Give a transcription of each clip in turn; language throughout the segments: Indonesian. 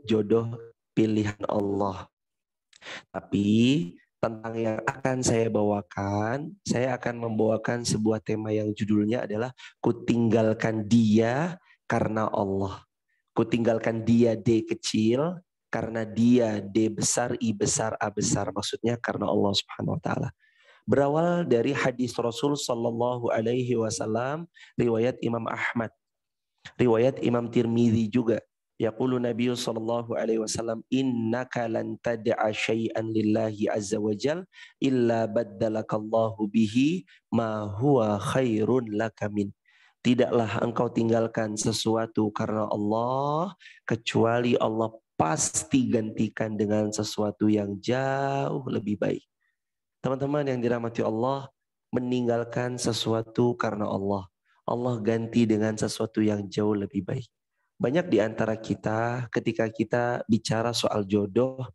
jodoh pilihan Allah. Tapi tentang yang akan saya akan membawakan sebuah tema yang judulnya adalah kutinggalkan dia karena Allah. Kutinggalkan dia D kecil karena dia D besar, I besar, A besar. Maksudnya karena Allah Subhanahu wa taala. Berawal dari hadis Rasul sallallahu alaihi wasallam, riwayat Imam Ahmad, riwayat Imam Tirmidzi juga. Yaqulu Nabi sallallahu alaihi wasallam, innaka lan tad'a syai'an lillahi azza wajal illa baddalakallahu bihi ma huwa khairun laka min. Tidaklah engkau tinggalkan sesuatu karena Allah kecuali Allah pasti gantikan dengan sesuatu yang jauh lebih baik. Teman-teman yang dirahmati Allah, meninggalkan sesuatu karena Allah, Allah ganti dengan sesuatu yang jauh lebih baik. Banyak di antara kita ketika kita bicara soal jodoh,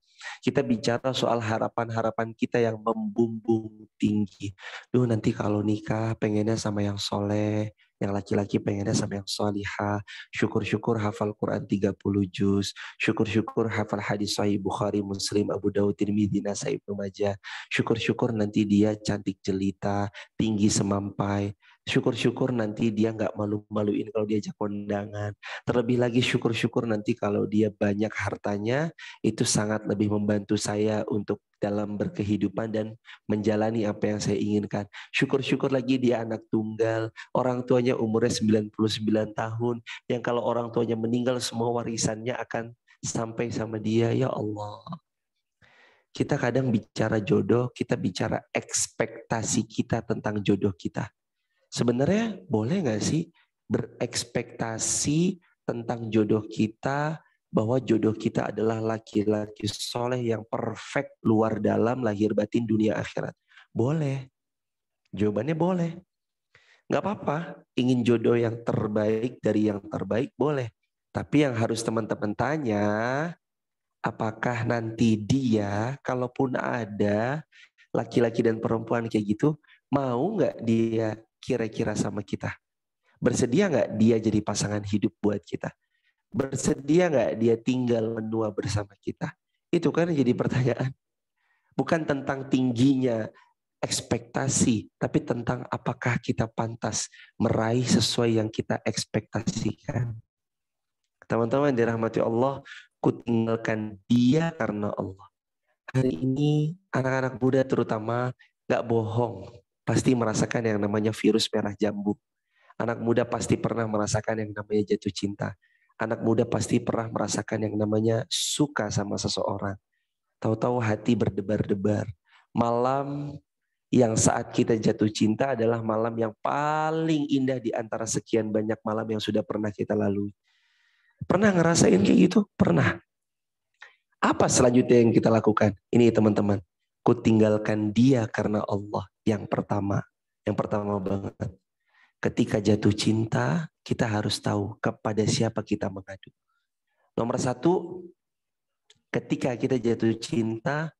kita bicara soal harapan-harapan kita yang membumbung tinggi. Duh, nanti kalau nikah pengennya sama yang soleh, yang laki-laki pengennya sama yang solihah, syukur-syukur hafal Quran 30 juz, syukur-syukur hafal hadis sahih Bukhari, Muslim, Abu Dawud, Tirmidzi, Nasai, Ibnu Majah, syukur-syukur nanti dia cantik jelita, tinggi semampai, syukur-syukur nanti dia nggak malu-maluin kalau diajak kondangan. Terlebih lagi syukur-syukur nanti kalau dia banyak hartanya, itu sangat lebih membantu saya untuk dalam berkehidupan dan menjalani apa yang saya inginkan. Syukur-syukur lagi dia anak tunggal, orang tuanya umurnya 99 tahun, yang kalau orang tuanya meninggal semua warisannya akan sampai sama dia. Ya Allah. Kita kadang bicara jodoh, kita bicara ekspektasi kita tentang jodoh kita. Sebenarnya boleh nggak sih berekspektasi tentang jodoh kita, bahwa jodoh kita adalah laki-laki soleh yang perfect luar dalam, lahir batin, dunia akhirat? Boleh. Jawabannya boleh. Nggak apa-apa. Ingin jodoh yang terbaik dari yang terbaik, boleh. Tapi yang harus teman-teman tanya, apakah nanti dia, kalaupun ada laki-laki dan perempuan kayak gitu, mau nggak dia kira-kira sama kita? Bersedia nggak dia jadi pasangan hidup buat kita? Bersedia nggak dia tinggal menua bersama kita? Itu kan jadi pertanyaan. Bukan tentang tingginya ekspektasi, tapi tentang apakah kita pantas meraih sesuai yang kita ekspektasikan. Teman-teman dirahmati Allah, kutinggalkan dia karena Allah. Hari ini anak-anak muda terutama gak bohong, pasti merasakan yang namanya virus merah jambu. Anak muda pasti pernah merasakan yang namanya jatuh cinta. Anak muda pasti pernah merasakan yang namanya suka sama seseorang. Tahu-tahu hati berdebar-debar. Malam yang saat kita jatuh cinta adalah malam yang paling indah di antara sekian banyak malam yang sudah pernah kita lalui. Pernah ngerasain kayak gitu? Pernah. Apa selanjutnya yang kita lakukan? Ini teman-teman, kutinggalkan dia karena Allah. Yang pertama banget. Ketika jatuh cinta, kita harus tahu kepada siapa kita mengadu. Nomor satu, ketika kita jatuh cinta,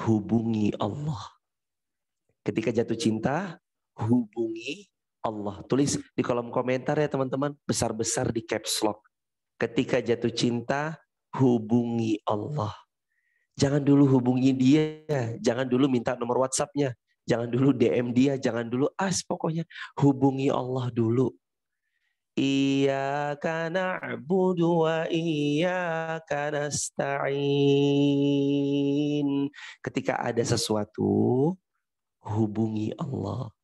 hubungi Allah. Ketika jatuh cinta, hubungi Allah. Tulis di kolom komentar ya teman-teman, besar-besar di caps lock. Ketika jatuh cinta, hubungi Allah. Jangan dulu hubungi dia, jangan dulu minta nomor WhatsApp-nya, jangan dulu DM dia, jangan dulu pokoknya hubungi Allah dulu. Iyyaka na'budu wa iyyaka nasta'in. Ketika ada sesuatu, hubungi Allah.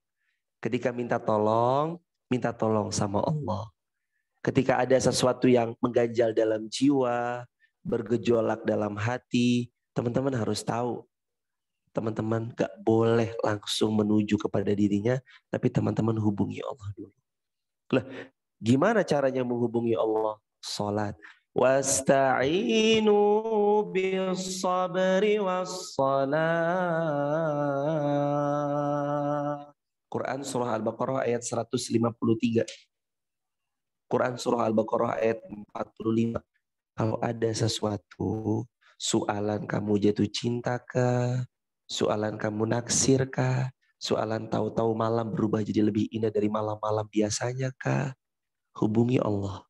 Ketika minta tolong sama Allah. Ketika ada sesuatu yang mengganjal dalam jiwa, bergejolak dalam hati, teman-teman harus tahu. Teman-teman gak boleh langsung menuju kepada dirinya, tapi teman-teman hubungi Allah dulu. Lah, gimana caranya menghubungi Allah? Salat. Wasta'inu bis-sabri was-salah. Quran surah Al-Baqarah ayat 153. Quran surah Al-Baqarah ayat 45. Kalau ada sesuatu, soalan kamu jatuh cinta kah? Soalan kamu naksir kah? Soalan tahu-tahu malam berubah jadi lebih indah dari malam-malam biasanya kah? Hubungi Allah.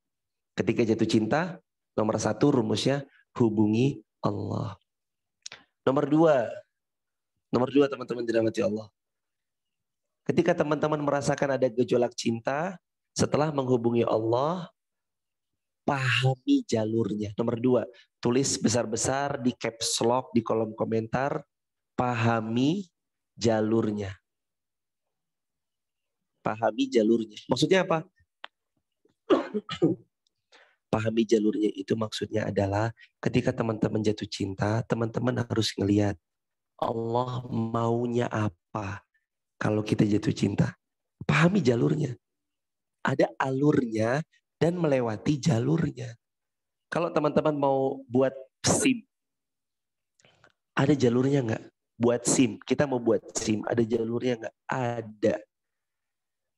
Ketika jatuh cinta, Nomor 1 rumusnya hubungi Allah. Nomor 2 teman-teman dirahmati Allah. Ketika teman-teman merasakan ada gejolak cinta, setelah menghubungi Allah, pahami jalurnya. Nomor 2, tulis besar-besar di caps lock di kolom komentar, pahami jalurnya. Pahami jalurnya. Maksudnya apa? Pahami jalurnya itu maksudnya adalah ketika teman-teman jatuh cinta, teman-teman harus ngelihat Allah maunya apa kalau kita jatuh cinta. Pahami jalurnya. Ada alurnya dan melewati jalurnya. Kalau teman-teman mau buat SIM, ada jalurnya nggak? Buat SIM, kita mau buat SIM, ada jalurnya nggak? Ada.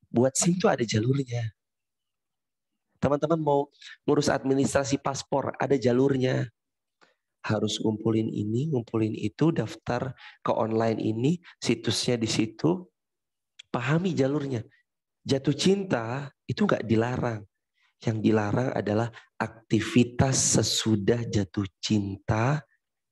Buat SIM itu ada jalurnya. Teman-teman mau ngurus administrasi paspor, ada jalurnya. Harus ngumpulin ini, ngumpulin itu, daftar ke online ini, situsnya di situ. Pahami jalurnya. Jatuh cinta itu nggak dilarang. Yang dilarang adalah aktivitas sesudah jatuh cinta,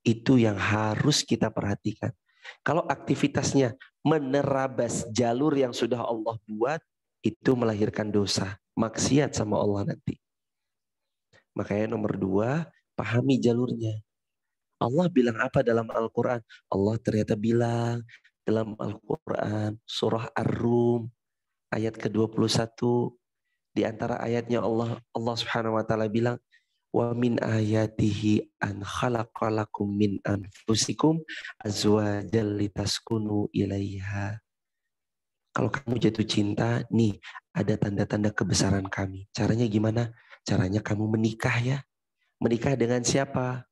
itu yang harus kita perhatikan. Kalau aktivitasnya menerabas jalur yang sudah Allah buat, itu melahirkan dosa. Maksiat sama Allah nanti. Makanya nomor 2, pahami jalurnya. Allah bilang apa dalam Al-Quran? Allah ternyata bilang dalam Al-Quran, surah Ar-Rum, ayat ke-21, di antara ayatnya Allah Subhanahu wa taala bilang, wa min ayatihi an khalaqalakum min anfusikum azwajan litaskunu ilaiha. Kalau kamu jatuh cinta, nih ada tanda-tanda kebesaran kami. Caranya gimana? Caranya kamu menikah ya. Menikah dengan siapa?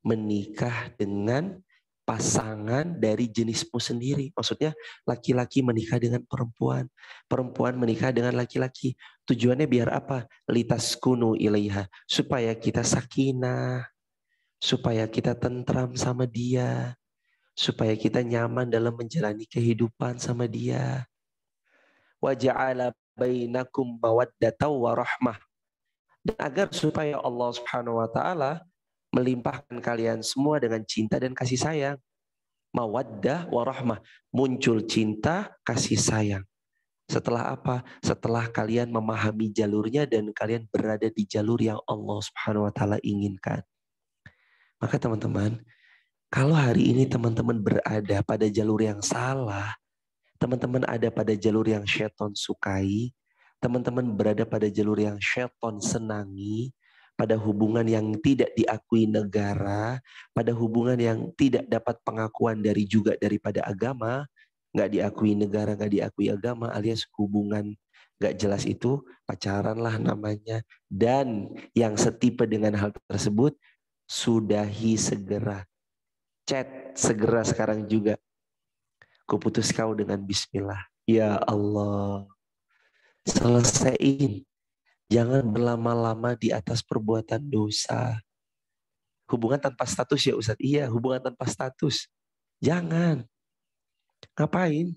Menikah dengan pasangan dari jenismu sendiri. Maksudnya laki-laki menikah dengan perempuan. Perempuan menikah dengan laki-laki. Tujuannya biar apa? Litaskunu ilaiha. Supaya kita sakinah. Supaya kita tentram sama dia. Supaya kita nyaman dalam menjalani kehidupan sama dia. Wa ja'ala bainakum mawaddatan wa rahmah. Dan agar supaya Allah Subhanahu wa taala melimpahkan kalian semua dengan cinta dan kasih sayang. Mawaddah warahmah. Muncul cinta, kasih sayang. Setelah apa? Setelah kalian memahami jalurnya dan kalian berada di jalur yang Allah Subhanahu wa taala inginkan. Maka teman-teman, kalau hari ini teman-teman berada pada jalur yang salah, teman-teman ada pada jalur yang syaitan sukai, teman-teman berada pada jalur yang syaitan senangi, pada hubungan yang tidak diakui negara, pada hubungan yang tidak dapat pengakuan daripada agama, nggak diakui negara, nggak diakui agama, alias hubungan nggak jelas itu, pacaran lah namanya. Dan yang setipe dengan hal tersebut, sudahi segera. Chat segera sekarang juga. Kuputus kau dengan bismillah. Ya Allah. Selesaiin. Jangan berlama-lama di atas perbuatan dosa. Hubungan tanpa status ya Ustadz? Iya, hubungan tanpa status. Jangan. Ngapain?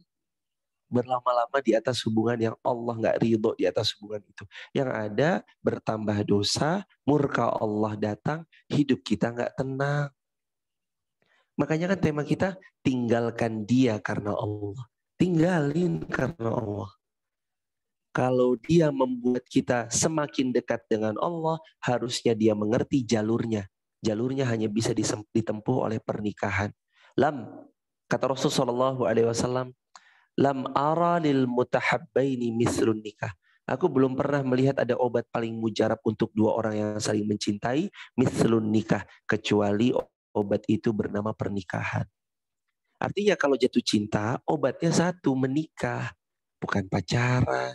Berlama-lama di atas hubungan yang Allah nggak ridho di atas hubungan itu. Yang ada bertambah dosa, murka Allah datang, hidup kita nggak tenang. Makanya kan tema kita, tinggalkan dia karena Allah. Tinggalin karena Allah. Kalau dia membuat kita semakin dekat dengan Allah, harusnya dia mengerti jalurnya. Jalurnya hanya bisa ditempuh oleh pernikahan. Kata Rasulullah SAW, lam ara lil mutahabbaini mislun nikah. Aku belum pernah melihat ada obat paling mujarab untuk dua orang yang saling mencintai, mislun nikah, kecuali obat itu bernama pernikahan. Artinya kalau jatuh cinta, obatnya satu, menikah, bukan pacaran.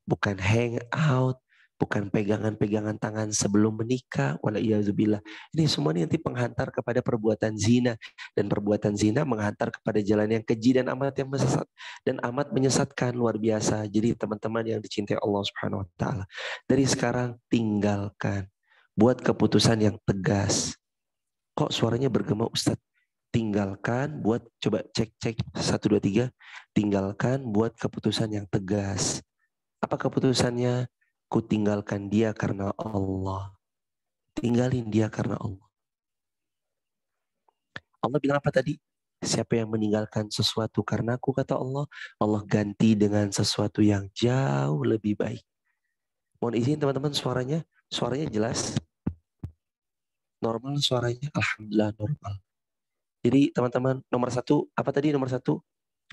Bukan hangout, bukan pegangan-pegangan tangan sebelum menikah. Walaiyazubillah. Ini semua nanti penghantar kepada perbuatan zina. Dan perbuatan zina menghantar kepada jalan yang keji dan amat yang sesat. Dan amat menyesatkan, luar biasa. Jadi teman-teman yang dicintai Allah Subhanahu wa taala, dari sekarang tinggalkan. Buat keputusan yang tegas. Kok suaranya bergema Ustadz? Tinggalkan, buat coba cek 1, 2, 3. Tinggalkan, buat keputusan yang tegas. Apa keputusannya? Ku tinggalkan dia karena Allah. tinggalin dia karena Allah. Allah bilang apa tadi? Siapa yang meninggalkan sesuatu karena aku, kata Allah, Allah ganti dengan sesuatu yang jauh lebih baik. Mohon izin teman-teman, suaranya jelas? Normal suaranya? Alhamdulillah normal. Jadi teman-teman, nomor satu, apa tadi nomor satu?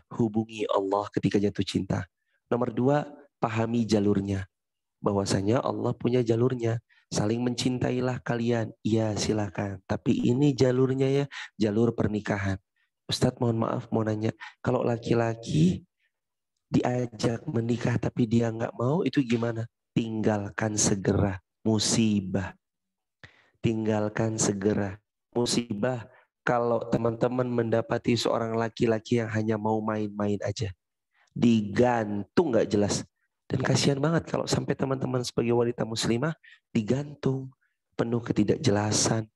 Hubungi Allah ketika jatuh cinta. Nomor dua, pahami jalurnya. Bahwasanya Allah punya jalurnya. Saling mencintailah kalian. Iya silakan. Tapi ini jalurnya ya, jalur pernikahan. Ustadz mohon maaf mau nanya, kalau laki-laki diajak menikah tapi dia nggak mau, itu gimana? Tinggalkan segera, musibah. Tinggalkan segera, musibah. Kalau teman-teman mendapati seorang laki-laki yang hanya mau main-main aja, digantung nggak jelas. Dan kasihan banget kalau sampai teman-teman sebagai wanita muslimah digantung, penuh ketidakjelasan,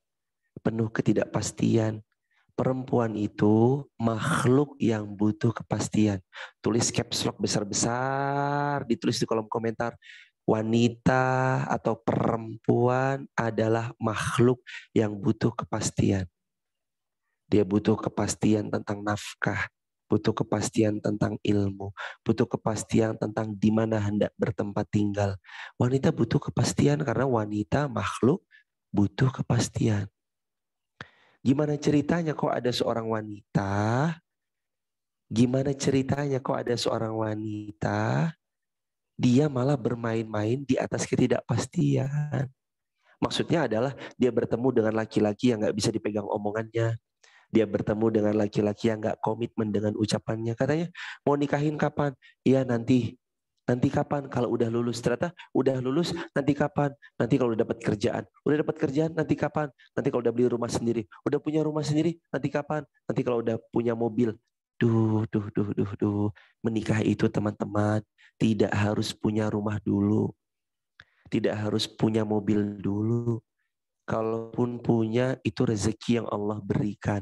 penuh ketidakpastian. Perempuan itu makhluk yang butuh kepastian. Tulis caps lock besar-besar, ditulis di kolom komentar. Wanita atau perempuan adalah makhluk yang butuh kepastian. Dia butuh kepastian tentang nafkah, butuh kepastian tentang ilmu, butuh kepastian tentang di mana hendak bertempat tinggal. Wanita butuh kepastian karena wanita makhluk butuh kepastian. Gimana ceritanya kok ada seorang wanita? Gimana ceritanya kok ada seorang wanita? Dia malah bermain-main di atas ketidakpastian. Maksudnya adalah dia bertemu dengan laki-laki yang nggak bisa dipegang omongannya. Dia bertemu dengan laki-laki yang nggak komitmen dengan ucapannya. Katanya, mau nikahin kapan? Iya nanti. Nanti kapan? Kalau udah lulus. Ternyata udah lulus, nanti kapan? Nanti kalau udah dapat kerjaan. Udah dapat kerjaan, nanti kapan? Nanti kalau udah beli rumah sendiri. Udah punya rumah sendiri, nanti kapan? Nanti kalau udah punya mobil. Duh. Menikah itu teman-teman, tidak harus punya rumah dulu. Tidak harus punya mobil dulu. Kalaupun punya, itu rezeki yang Allah berikan.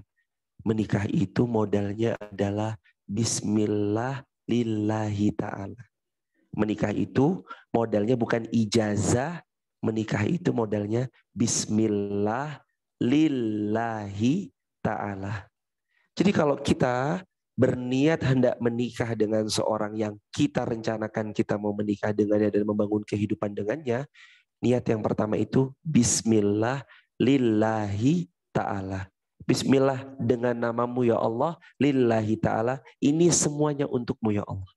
Menikah itu modalnya adalah bismillah lillahi ta'ala. Menikah itu modalnya bukan ijazah, menikah itu modalnya bismillah lillahi ta'ala. Jadi kalau kita berniat hendak menikah dengan seorang yang kita rencanakan kita mau menikah dengannya dan membangun kehidupan dengannya, niat yang pertama itu bismillah lillahi ta'ala. Bismillah dengan namamu ya Allah, lillahi ta'ala, ini semuanya untukmu ya Allah.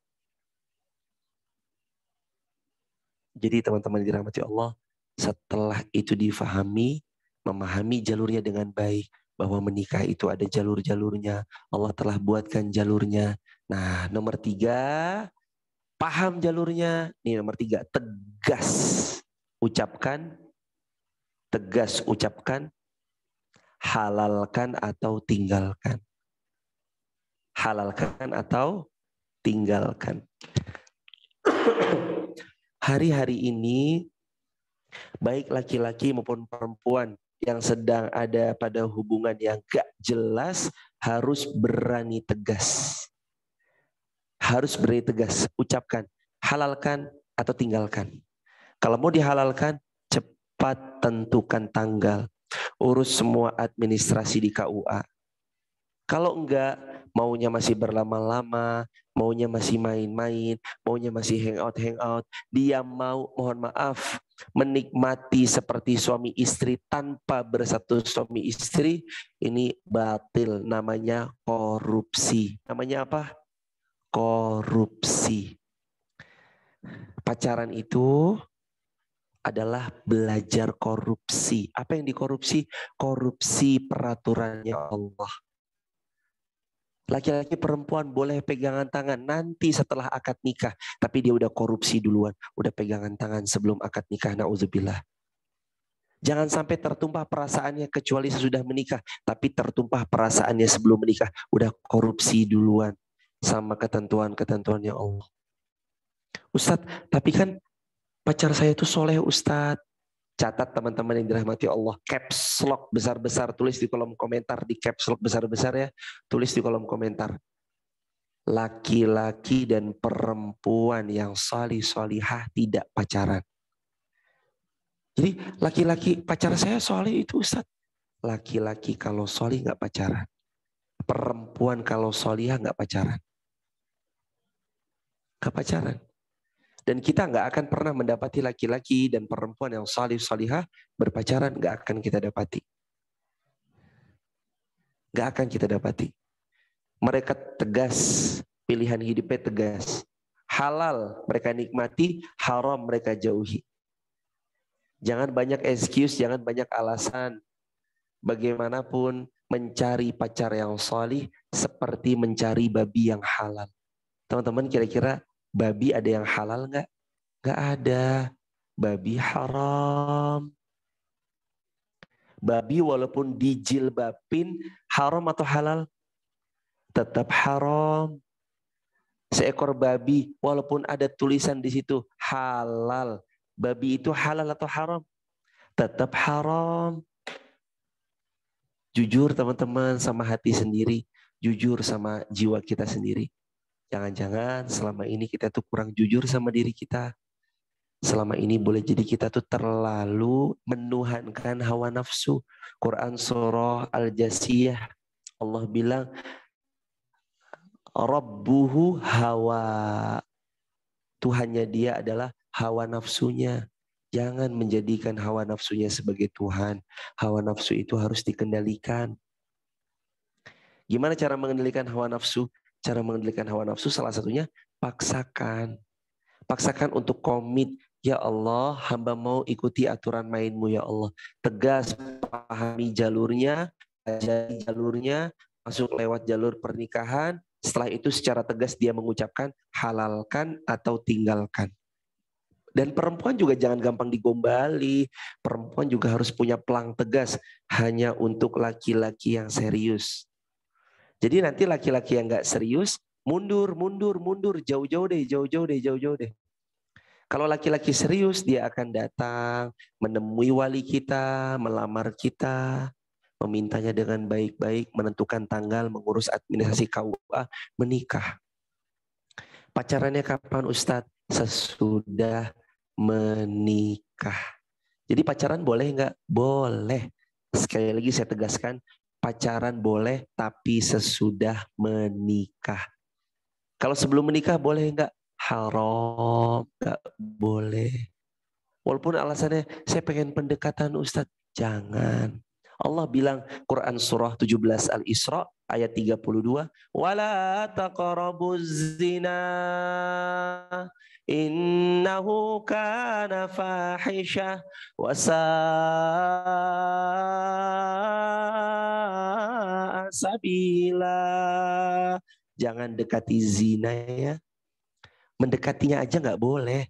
Jadi teman-teman dirahmati Allah, setelah itu difahami, memahami jalurnya dengan baik, bahwa menikah itu ada jalur-jalurnya, Allah telah buatkan jalurnya. Nah, nomor 3, paham jalurnya. Nih nomor 3, tegas ucapkan, halalkan atau tinggalkan. Halalkan atau tinggalkan. Hari-hari ini, baik laki-laki maupun perempuan yang sedang ada pada hubungan yang gak jelas, harus berani tegas. Harus berani tegas, ucapkan, halalkan atau tinggalkan. Kalau mau dihalalkan, cepat tentukan tanggal. Urus semua administrasi di KUA. Kalau enggak, maunya masih berlama-lama, maunya masih main-main, maunya masih hangout, dia mau, mohon maaf, menikmati seperti suami istri tanpa bersatu suami istri, ini batil, namanya korupsi. Namanya apa? Korupsi. Pacaran itu adalah belajar korupsi. Apa yang dikorupsi? Korupsi peraturannya Allah. Laki-laki perempuan boleh pegangan tangan nanti setelah akad nikah. Tapi dia udah korupsi duluan. Udah pegangan tangan sebelum akad nikah. Na'udzubillah. Jangan sampai tertumpah perasaannya kecuali sesudah menikah. Tapi tertumpah perasaannya sebelum menikah. Udah korupsi duluan. Sama ketentuan-ketentuannya Allah. Ustadz, tapi kan pacar saya tuh soleh Ustadz. Catat teman-teman yang dirahmati Allah. Caps lock besar-besar. Tulis di kolom komentar. Di caps lock besar-besar ya. Tulis di kolom komentar. Laki-laki dan perempuan yang salih-salihah tidak pacaran. Jadi laki-laki pacar saya soleh itu Ustaz. Laki-laki kalau soleh nggak pacaran. Perempuan kalau solihah nggak pacaran. Nggak pacaran. Dan kita nggak akan pernah mendapati laki-laki dan perempuan yang solihah berpacaran. Nggak akan kita dapati. Nggak akan kita dapati. Mereka tegas, pilihan hidupnya tegas. Halal mereka nikmati, haram mereka jauhi. Jangan banyak excuse, jangan banyak alasan. Bagaimanapun mencari pacar yang solih seperti mencari babi yang halal. Teman-teman kira-kira babi ada yang halal nggak? Nggak ada. Babi haram. Babi walaupun dijilbabin haram atau halal? Tetap haram. Seekor babi walaupun ada tulisan di situ halal. Babi itu halal atau haram? Tetap haram. Jujur teman-teman sama hati sendiri. Jujur sama jiwa kita sendiri. Jangan-jangan selama ini kita tuh kurang jujur sama diri kita. Selama ini boleh jadi kita tuh terlalu menuhankan hawa nafsu. Quran surah Al-Jasiyah. Allah bilang, Rabbuhu hawa. Tuhannya dia adalah hawa nafsunya. Jangan menjadikan hawa nafsunya sebagai Tuhan. Hawa nafsu itu harus dikendalikan. Gimana cara mengendalikan hawa nafsu? Cara mengendalikan hawa nafsu salah satunya paksakan. Paksakan untuk komit. Ya Allah, hamba mau ikuti aturan mainmu ya Allah. Tegas, pahami jalurnya, ajari jalurnya, masuk lewat jalur pernikahan. Setelah itu secara tegas dia mengucapkan halalkan atau tinggalkan. Dan perempuan juga jangan gampang digombali. Perempuan juga harus punya pelang tegas hanya untuk laki-laki yang serius. Jadi nanti laki-laki yang nggak serius mundur, jauh-jauh deh. Kalau laki-laki serius dia akan datang menemui wali kita, melamar kita, memintanya dengan baik-baik, menentukan tanggal, mengurus administrasi KUA, menikah. Pacarannya kapan Ustadz? Sesudah menikah. Jadi pacaran boleh nggak? Boleh. Sekali lagi saya tegaskan, pacaran boleh tapi sesudah menikah. Kalau sebelum menikah boleh nggak? Haram, nggak boleh. Walaupun alasannya saya pengen pendekatan Ustadz, jangan. Allah bilang Quran surah 17 Al-Isra ayat 32, wala taqrabuz zina innahu kana fahisyah wa sa'a sabila. Jangan dekati zina ya. Mendekatinya aja nggak boleh.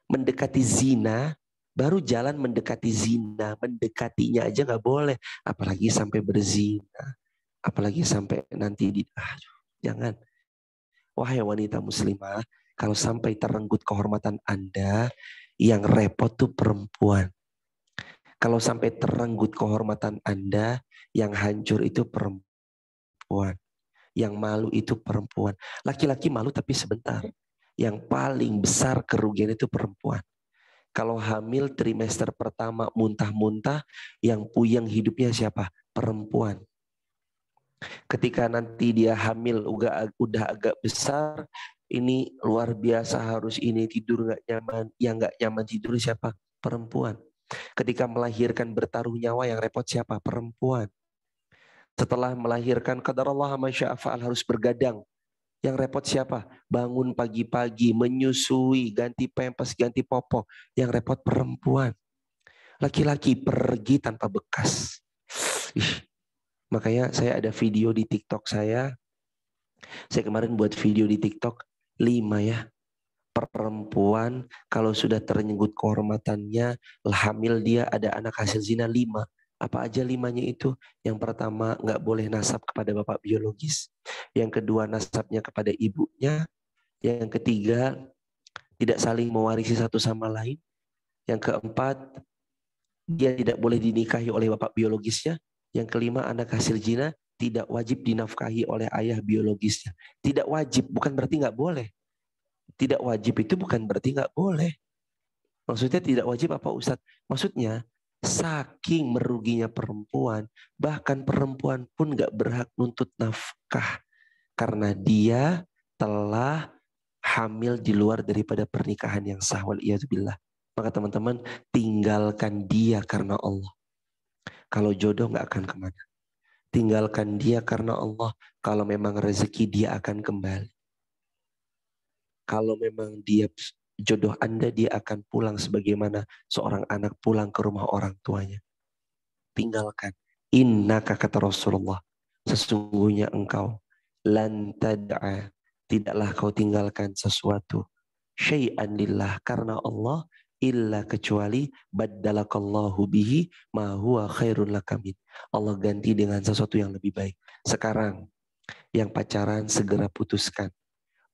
Mendekati zina, baru jalan mendekati zina. Mendekatinya aja nggak boleh. Apalagi sampai berzina. Apalagi sampai nanti jangan. Wahai wanita muslimah, kalau sampai terenggut kehormatan Anda, yang repot tuh perempuan. Kalau sampai terenggut kehormatan Anda, yang hancur itu perempuan. Yang malu itu perempuan. Laki-laki malu tapi sebentar. Yang paling besar kerugian itu perempuan. Kalau hamil trimester pertama muntah-muntah, yang puyeng hidupnya siapa? Perempuan. Ketika nanti dia hamil udah agak besar, ini luar biasa harus ini tidur nggak nyaman. Yang nggak nyaman tidur siapa? Perempuan. Ketika melahirkan bertaruh nyawa yang repot siapa? Perempuan. Setelah melahirkan qadarullah ma syaa fa'al harus bergadang. Yang repot siapa? Bangun pagi-pagi, menyusui, ganti pempes, ganti popok. Yang repot perempuan. Laki-laki pergi tanpa bekas. Makanya saya ada video di TikTok saya. Saya kemarin buat video di TikTok 5 ya. Perempuan kalau sudah terenggut kehormatannya, hamil dia ada anak hasil zina 5. Apa aja 5-nya itu? Yang pertama, nggak boleh nasab kepada bapak biologis. Yang kedua, nasabnya kepada ibunya. Yang ketiga, tidak saling mewarisi satu sama lain. Yang keempat, dia tidak boleh dinikahi oleh bapak biologisnya. Yang kelima, anak hasil zina tidak wajib dinafkahi oleh ayah biologisnya. Tidak wajib, bukan berarti nggak boleh. Tidak wajib itu bukan berarti nggak boleh. Maksudnya tidak wajib apa Ustadz? Maksudnya saking meruginya perempuan, bahkan perempuan pun gak berhak nuntut nafkah. Karena dia telah hamil di luar daripada pernikahan yang sah. Waliyadzubillah. Maka teman-teman, tinggalkan dia karena Allah. Kalau jodoh gak akan kemana. Tinggalkan dia karena Allah. Kalau memang rezeki dia akan kembali. Kalau memang dia jodoh Anda, dia akan pulang sebagaimana seorang anak pulang ke rumah orang tuanya. Tinggalkan. Innaka kata Rasulullah. Sesungguhnya engkau. Lan tad'a. Tidaklah kau tinggalkan sesuatu. Syai'an lillah. Karena Allah. Illa kecuali baddalakallahu bihi ma huwa khairun lakamin. Allah ganti dengan sesuatu yang lebih baik. Sekarang yang pacaran segera putuskan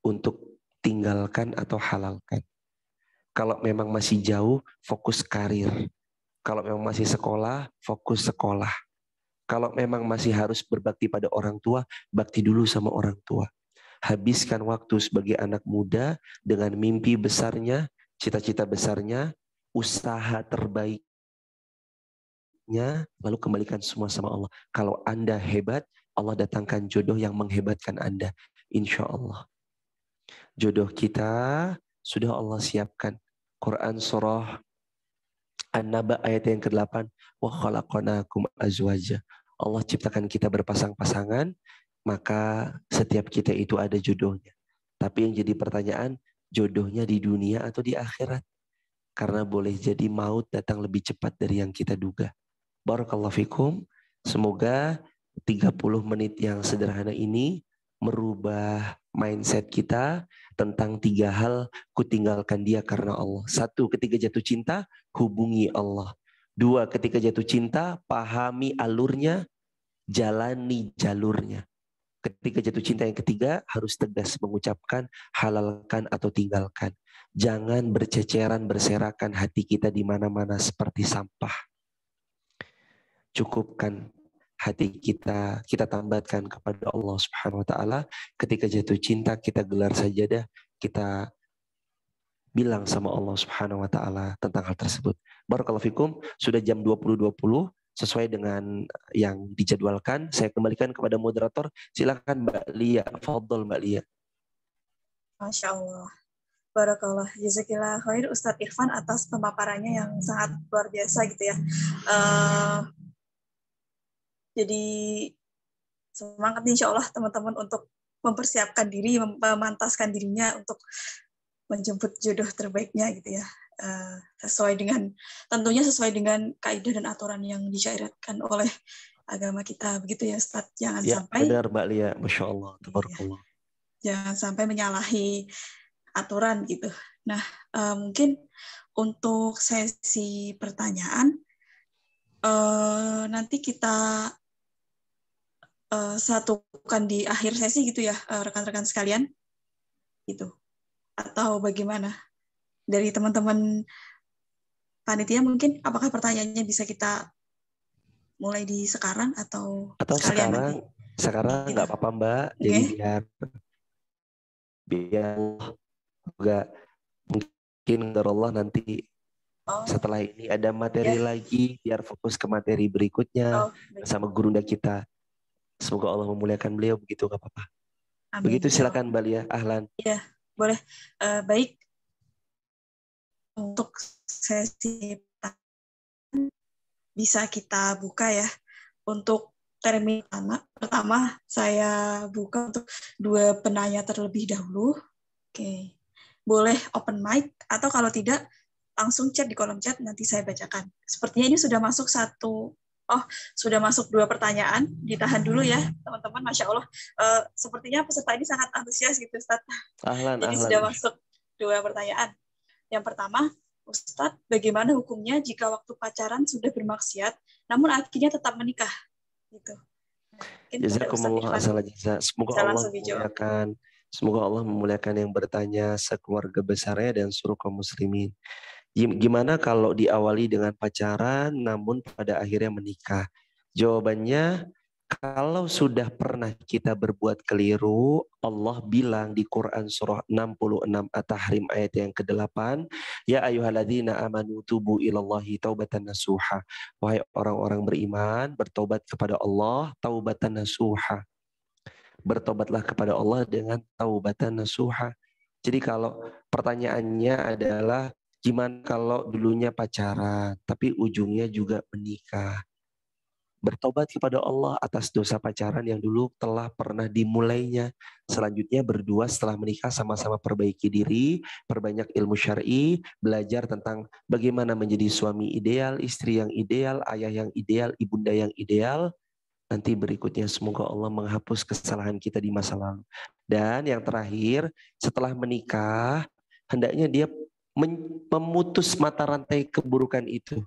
untuk tinggalkan atau halalkan. Kalau memang masih jauh, fokus karir. Kalau memang masih sekolah, fokus sekolah. Kalau memang masih harus berbakti pada orang tua, bakti dulu sama orang tua. Habiskan waktu sebagai anak muda dengan mimpi besarnya, cita-cita besarnya, usaha terbaiknya, lalu kembalikan semua sama Allah. Kalau Anda hebat, Allah datangkan jodoh yang menghebatkan Anda. Insya Allah. Jodoh kita sudah Allah siapkan. Quran surah An-Naba ayat yang ke-8. Wa khalaqnakum azwaja. Allah ciptakan kita berpasang-pasangan, maka setiap kita itu ada jodohnya. Tapi yang jadi pertanyaan, jodohnya di dunia atau di akhirat? Karena boleh jadi maut datang lebih cepat dari yang kita duga. Barakallahu fikum. Semoga 30 menit yang sederhana ini merubah mindset kita tentang 3 hal. Kutinggalkan dia karena Allah. 1, ketika jatuh cinta, hubungi Allah. 2, ketika jatuh cinta, pahami alurnya, jalani jalurnya. Ketika jatuh cinta yang ketiga, harus tegas mengucapkan halalkan atau tinggalkan. Jangan berceceran, berserakan hati kita di mana-mana seperti sampah. Cukupkan hati kita tambatkan kepada Allah Subhanahu wa taala. Ketika jatuh cinta, kita gelar sajadah, kita bilang sama Allah Subhanahu wa taala tentang hal tersebut. Barakallahu fikum, sudah jam 20.20 sesuai dengan yang dijadwalkan. Saya kembalikan kepada moderator. Silakan Mbak Lia. Fadhol Mbak Lia. Masya Allah. Barakallah. Jazakillah khair Ustadz Irfan atas pemaparannya yang sangat luar biasa gitu ya. Jadi semangat insya Allah teman-teman untuk mempersiapkan diri, memantaskan dirinya untuk menjemput jodoh terbaiknya gitu ya. Tentunya sesuai dengan kaidah dan aturan yang disyaratkan oleh agama kita, begitu ya Ustadz. Jangan sampai benar Mbak Lia, Masya Allah, tabarakallah. Jangan sampai menyalahi aturan gitu. Nah, mungkin untuk sesi pertanyaan nanti kita satukan di akhir sesi gitu ya, rekan-rekan sekalian, gitu. Atau bagaimana? Dari teman-teman panitia mungkin, apakah pertanyaannya bisa kita mulai di sekarang atau sekalian sekarang nggak apa-apa Mbak. Okay. Jadi biar juga mungkin Allah nanti setelah ini ada materi lagi, biar fokus ke materi berikutnya bersama gurunda kita. Semoga Allah memuliakan beliau, begitu nggak apa-apa. Begitu, silakan Mbak Lia. Ahlan. Iya, boleh. Baik. Untuk sesi bisa kita buka ya. Untuk termin pertama saya buka untuk 2 penanya terlebih dahulu. Oke. Boleh open mic atau kalau tidak langsung chat di kolom chat, nanti saya bacakan. Sepertinya ini sudah masuk sudah masuk 2 pertanyaan. Ditahan dulu ya teman-teman. Masya Allah. Sepertinya peserta ini sangat antusias gitu Ustaz. Jadi sudah masuk 2 pertanyaan. Yang pertama, Ustadz, bagaimana hukumnya jika waktu pacaran sudah bermaksiat, namun akhirnya tetap menikah? Gitu. Jazakumullah asal jaza. Semoga Allah memuliakan yang bertanya sekeluarga besarnya dan seluruh kaum muslimin. Gimana kalau diawali dengan pacaran, namun pada akhirnya menikah? Jawabannya, Kalau sudah pernah kita berbuat keliru, Allah bilang di Quran surah 66 At-Tahrim ayat yang ke-8, ya ayyuhalladzina amanu tubu ilallahi taubatan nasuha. Wahai orang-orang beriman, bertobat kepada Allah taubatan nasuha. Bertobatlah kepada Allah dengan taubatan nasuha. Jadi kalau pertanyaannya adalah gimana kalau dulunya pacaran tapi ujungnya juga menikah? Bertobat kepada Allah atas dosa pacaran yang dulu telah pernah dimulainya. Selanjutnya berdua setelah menikah sama-sama perbaiki diri, perbanyak ilmu syar'i, belajar tentang bagaimana menjadi suami ideal, istri yang ideal, ayah yang ideal, ibunda yang ideal. Nanti berikutnya semoga Allah menghapus kesalahan kita di masa lalu. Dan yang terakhir, setelah menikah, hendaknya dia memutus mata rantai keburukan itu.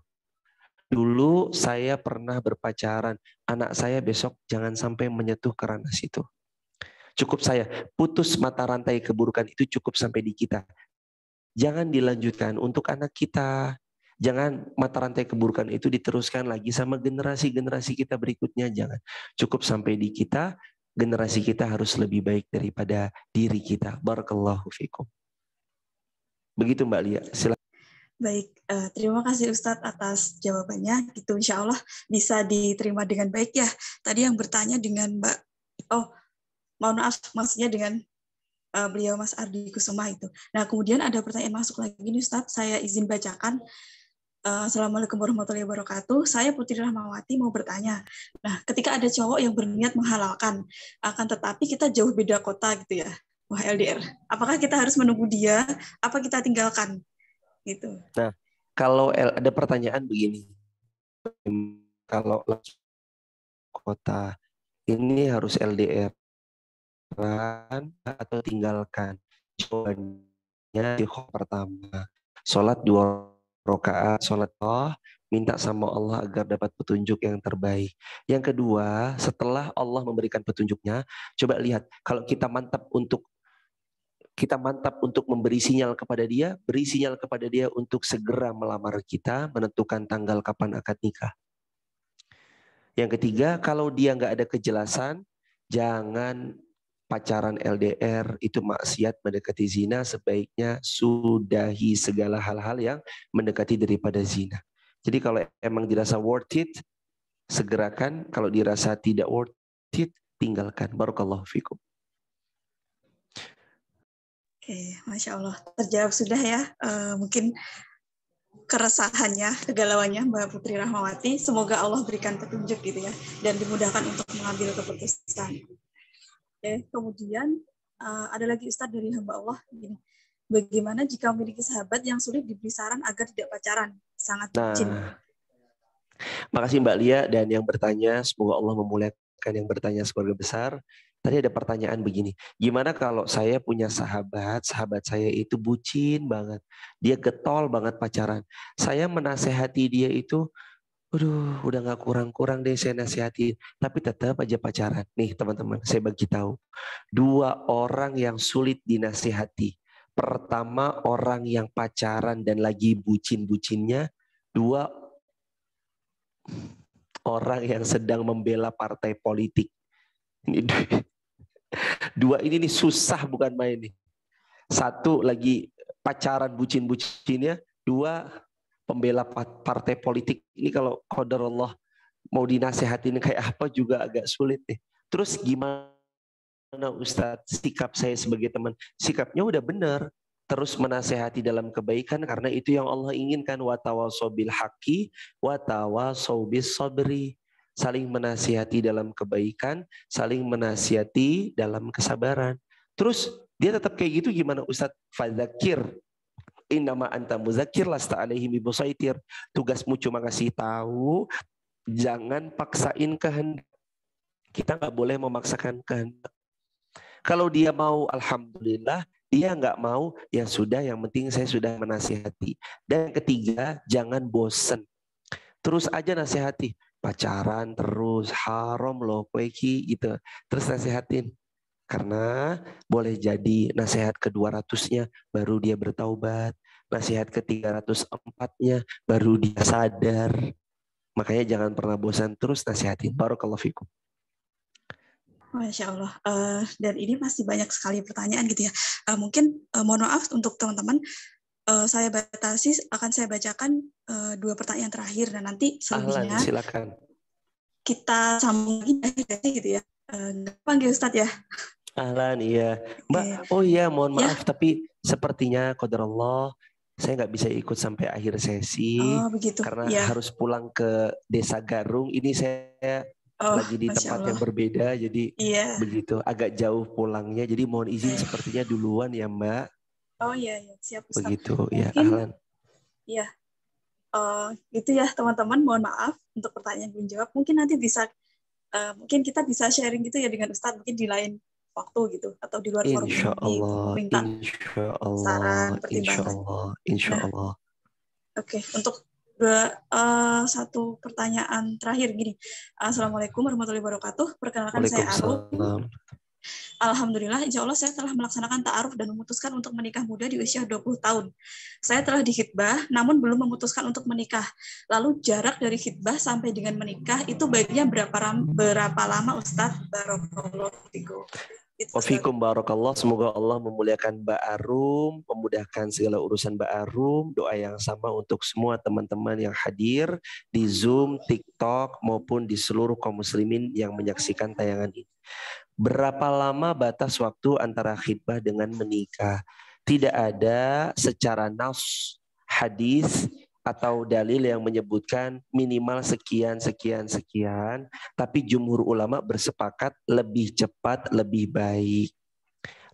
Dulu saya pernah berpacaran, anak saya besok jangan sampai menyentuh ke ranah situ. Cukup saya putus mata rantai keburukan itu, cukup sampai di kita. Jangan dilanjutkan untuk anak kita. Jangan mata rantai keburukan itu diteruskan lagi sama generasi-generasi kita berikutnya. Jangan. Cukup sampai di kita, generasi kita harus lebih baik daripada diri kita. Barakallahu fikum. Begitu Mbak Lia. Silakan. Baik, terima kasih Ustadz atas jawabannya. Gitu, insya Allah bisa diterima dengan baik ya. Tadi yang bertanya dengan Mbak, mohon maaf, maksudnya dengan beliau Mas Ardi Kusuma itu. Nah, kemudian ada pertanyaan masuk lagi nih Ustadz, saya izin bacakan. Assalamualaikum warahmatullahi wabarakatuh. Saya Putri Rahmawati mau bertanya. Nah, ketika ada cowok yang berniat menghalalkan, akan tetapi kita jauh beda kota gitu ya, wah LDR. Apakah kita harus menunggu dia? Apa kita tinggalkan? Gitu. Nah, kalau ada pertanyaan begini, kalau kota ini harus LDR atau tinggalkan? Jawabannya di pertama, sholat 2 rakaat, sholat minta sama Allah agar dapat petunjuk yang terbaik. Yang kedua, setelah Allah memberikan petunjuknya, coba lihat kalau kita mantap untuk memberi sinyal kepada dia, beri sinyal kepada dia untuk segera melamar kita, menentukan tanggal kapan akad nikah. Yang ketiga, kalau dia nggak ada kejelasan, jangan pacaran LDR, itu maksiat mendekati zina, sebaiknya sudahi segala hal-hal yang mendekati daripada zina. Jadi kalau emang dirasa worth it, segerakan. Kalau dirasa tidak worth it, tinggalkan. Barakallahu fikum. Oke, Masya Allah. Terjawab sudah ya. Mungkin keresahannya, kegalauannya Mbak Putri Rahmawati. Semoga Allah berikan petunjuk gitu ya. Dan dimudahkan untuk mengambil keputusan. Oke, kemudian ada lagi Ustadz dari hamba Allah. Begini. Bagaimana jika memiliki sahabat yang sulit diberi saran agar tidak pacaran? Sangat bucin. Makasih Mbak Lia dan yang bertanya. Semoga Allah memuliakan yang bertanya sekeluarga besar. Tadi ada pertanyaan begini, gimana kalau saya punya sahabat saya itu bucin banget, dia getol banget pacaran. Saya menasehati dia itu, udah gak kurang-kurang deh saya nasihati, tapi tetap aja pacaran. Nih teman-teman, saya bagi tahu, 2 orang yang sulit dinasihati. Pertama, orang yang pacaran dan lagi bucin-bucinnya. 2, orang yang sedang membela partai politik. Ini 2 ini nih susah bukan main nih. 1 lagi pacaran bucin-bucinnya, 2 pembela partai politik. Ini kalau qadarullah mau dinasehatin kayak apa juga agak sulit nih. Terus gimana Ustadz sikap saya sebagai teman? Sikapnya udah benar. Terus menasehati dalam kebaikan karena itu yang Allah inginkan. Wa tawasau bil haqqi wa tawasau bis sabri. Saling menasihati dalam kebaikan, saling menasihati dalam kesabaran. Terus dia tetap kayak gitu gimana Ustadz? Fadzakir innama anta muzakir lasta alaihim bibusaitir. Tugasmu cuma ngasih tahu, jangan paksain kehendak. Kita nggak boleh memaksakan kehendak. Kalau dia mau, alhamdulillah. Dia nggak mau, ya sudah. Yang penting saya sudah menasihati. Dan yang ketiga, jangan bosen. Terus aja nasihati. Pacaran terus, haram loh, kueki gitu. Terus nasihatin. Karena boleh jadi nasihat ke-200-nya baru dia bertaubat. Nasihat ke-304-nya baru dia sadar. Makanya jangan pernah bosan, terus nasihatin. Barakallahu fikum. Masya Allah. Dan ini masih banyak sekali pertanyaan gitu ya. Mungkin mohon maaf untuk teman-teman, saya batasi, akan saya bacakan 2 pertanyaan terakhir dan nanti Ahlan, selebihnya silakan. kita sambung lagi gitu ya. Panggil Ustadz ya. Ahlan, iya. Mbak, Oke. oh iya, mohon Ya. maaf, tapi sepertinya qadarullah saya nggak bisa ikut sampai akhir sesi Oh begitu. karena Ya. harus pulang ke Desa Garung. Ini saya Oh lagi di Masya tempat Allah. yang berbeda, jadi Iya. begitu, agak jauh pulangnya. Jadi mohon izin Baik. sepertinya duluan ya Mbak. Oh iya, ya. Siap Ustadz. Begitu, ya Mungkin ahlan. ya. Gitu ya teman-teman, mohon maaf untuk pertanyaan belum jawab. Mungkin nanti bisa mungkin kita bisa sharing gitu ya dengan Ustadz mungkin di lain waktu gitu atau di luar forum Insya ini untuk Allah, minta insya Allah, saran insya pertimbangan. Allah, insya Nah, Allah. oke. Untuk satu pertanyaan terakhir gini. Assalamualaikum warahmatullahi wabarakatuh. Perkenalkan saya Arum. Waalaikumsalam. Alhamdulillah, insya Allah saya telah melaksanakan ta'aruf dan memutuskan untuk menikah muda di usia 20 tahun. Saya telah dikhitbah, namun belum memutuskan untuk menikah. Lalu jarak dari khitbah sampai dengan menikah itu baiknya berapa lama Ustadz? Barakallahu fikum. Wafikum barakallah, semoga Allah memuliakan Mbak Arum, memudahkan segala urusan Mbak Arum. Doa yang sama untuk semua teman-teman yang hadir di Zoom, TikTok, maupun di seluruh kaum muslimin yang menyaksikan tayangan ini. Berapa lama batas waktu antara khitbah dengan menikah? Tidak ada secara nas hadis atau dalil yang menyebutkan minimal sekian, tapi jumhur ulama bersepakat lebih cepat, lebih baik.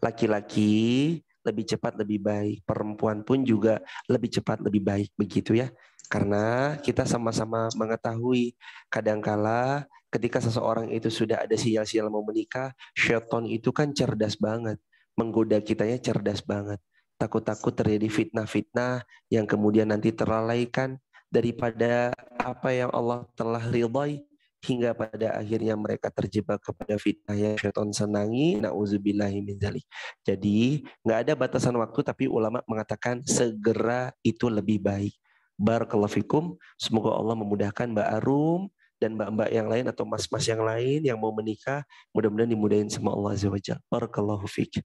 Laki-laki lebih cepat, lebih baik. Perempuan pun juga lebih cepat, lebih baik. Begitu ya. Karena kita sama-sama mengetahui kadangkala ketika seseorang itu sudah ada sial-sial mau menikah, syaitan itu kan cerdas banget. Menggoda kitanya cerdas banget. Takut-takut terjadi fitnah-fitnah yang kemudian nanti terlalaikan daripada apa yang Allah telah ridhai hingga pada akhirnya mereka terjebak kepada fitnah yang syaitan senangi. Na'udzubillahi min dzalik. Jadi nggak ada batasan waktu, tapi ulama mengatakan segera itu lebih baik. Barakallahu fikum. Semoga Allah memudahkan Mbak Arum dan mbak-mbak yang lain atau mas-mas yang lain yang mau menikah, mudah-mudahan dimudahin sama Allah Azza wa Jalla. Barakallahu fikum.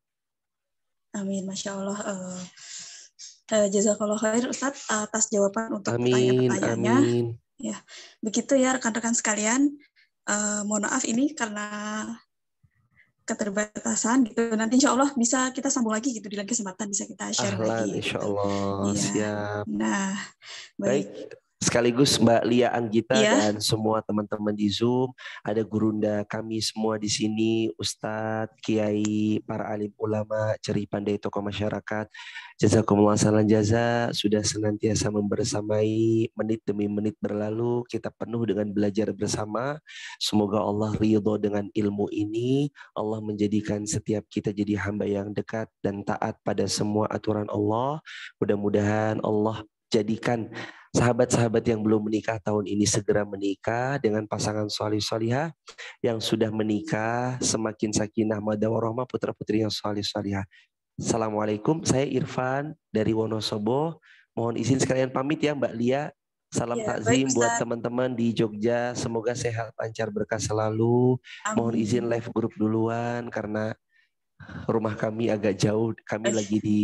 Amin, Masya Allah. Jazakallah khair Ustadz atas jawaban untuk Amin, pertanyaan-pertanyaannya. amin. Ya, begitu ya rekan-rekan sekalian. Mohon maaf ini karena keterbatasan gitu. Nanti insya Allah bisa kita sambung lagi gitu di lain kesempatan bisa kita share Ahlan, lagi. insya Gitu. Allah. Ya. Siap. Nah, Baik. Sekaligus Mbak Lia Anggita ya. dan semua teman-teman di Zoom, ada gurunda kami semua di sini, Ustadz, Kiai, para alim ulama, ceri pandai tokoh masyarakat. Jazakumullah khairan jaza, sudah senantiasa membersamai menit demi menit berlalu, kita penuh dengan belajar bersama. Semoga Allah ridho dengan ilmu ini, Allah menjadikan setiap kita jadi hamba yang dekat dan taat pada semua aturan Allah. Mudah-mudahan Allah jadikan sahabat-sahabat yang belum menikah tahun ini segera menikah dengan pasangan solih-solihah, yang sudah menikah semakin sakinah mawaddah warahmah, putra-putri yang solih-solihah. Assalamualaikum, saya Irfan dari Wonosobo. Mohon izin sekalian pamit ya Mbak Lia. Salam Ya, takzim baik, buat teman-teman di Jogja. Semoga sehat, lancar, berkah selalu. Amin. Mohon izin live grup duluan karena rumah kami agak jauh. Kami lagi di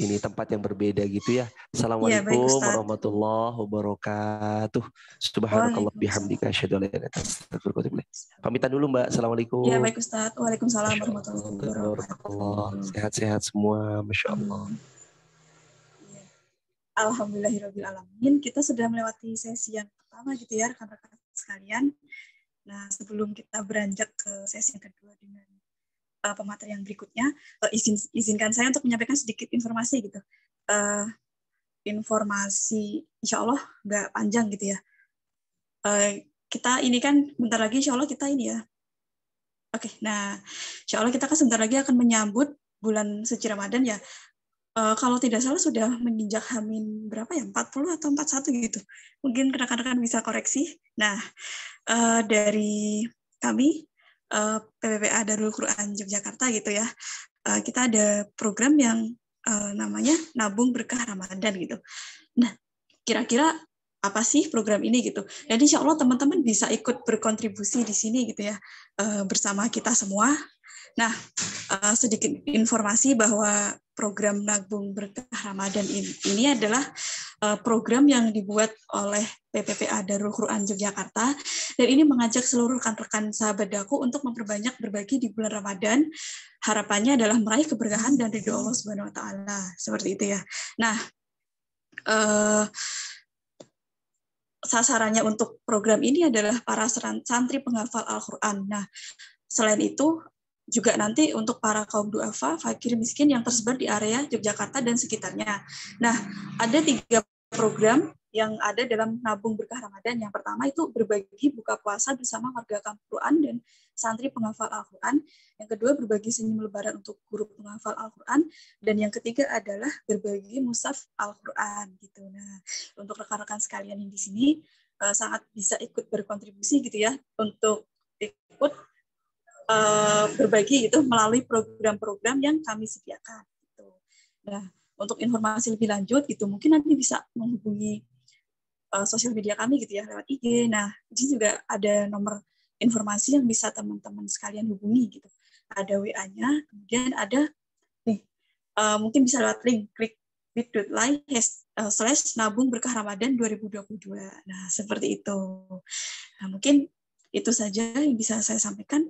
ini tempat yang berbeda gitu ya. Assalamualaikum warahmatullahi wabarakatuh. Subhanakallah bihamdika asyhadu an la ilaha illa anta astaghfiruka wa atubu ilaik. Pamitan dulu Mbak. Assalamualaikum. Ya baik Ustaz. Waalaikumsalam warahmatullahi wabarakatuh. Sehat-sehat semua, Masya Allah. Alhamdulillahirabbil alamin. Kita sudah melewati sesi yang pertama gitu ya rekan-rekan sekalian. Nah, sebelum kita beranjak ke sesi yang kedua dengan pemateri yang berikutnya, izinkan saya untuk menyampaikan sedikit informasi gitu. Informasi insya Allah nggak panjang gitu ya. Kita ini kan bentar lagi insya Allah kita ini ya. Oke, nah insya Allah kita kan sebentar lagi akan menyambut bulan suci Ramadan ya. Kalau tidak salah sudah menginjak Hamin berapa ya? 40 atau 41 gitu. Mungkin rekan-rekan bisa koreksi. Nah, dari kami PPPA Darul Quran Yogyakarta gitu ya. Kita ada program yang namanya Nabung Berkah Ramadan gitu. Nah, kira-kira apa sih program ini gitu. Dan insya Allah teman-teman bisa ikut berkontribusi di sini gitu ya, bersama kita semua. Nah, sedikit informasi bahwa program Nabung Berkah Ramadan ini adalah program yang dibuat oleh PPPA Darul Quran Yogyakarta, dan ini mengajak seluruh rekan-rekan sahabat daku untuk memperbanyak berbagi di bulan Ramadan. Harapannya adalah meraih keberkahan dan ridho Allah Subhanahu wa taala. Seperti itu ya. Nah, sasarannya untuk program ini adalah para santri penghafal Al-Quran. Nah, selain itu, juga nanti untuk para kaum duafa, fakir miskin yang tersebar di area Yogyakarta dan sekitarnya. Nah, ada 3 program yang ada dalam Nabung Berkah Ramadan. Yang pertama itu berbagi buka puasa bersama warga kampung Quran dan santri penghafal Al-Quran. Yang kedua, berbagi senyum lebaran untuk guru penghafal Al-Quran. Dan yang ketiga adalah berbagi mushaf Al-Quran. Gitu. Nah, untuk rekan-rekan sekalian yang di sini sangat bisa ikut berkontribusi gitu ya, untuk ikut berbagi itu melalui program-program yang kami sediakan. Gitu. Nah, untuk informasi lebih lanjut gitu, mungkin nanti bisa menghubungi sosial media kami gitu ya lewat IG. Nah, di sini juga ada nomor informasi yang bisa teman-teman sekalian hubungi gitu. Ada WA-nya, kemudian ada nih mungkin bisa lewat link, klik bit.ly/nabung berkah Ramadan 2022. Nah, seperti itu. Nah, mungkin itu saja yang bisa saya sampaikan.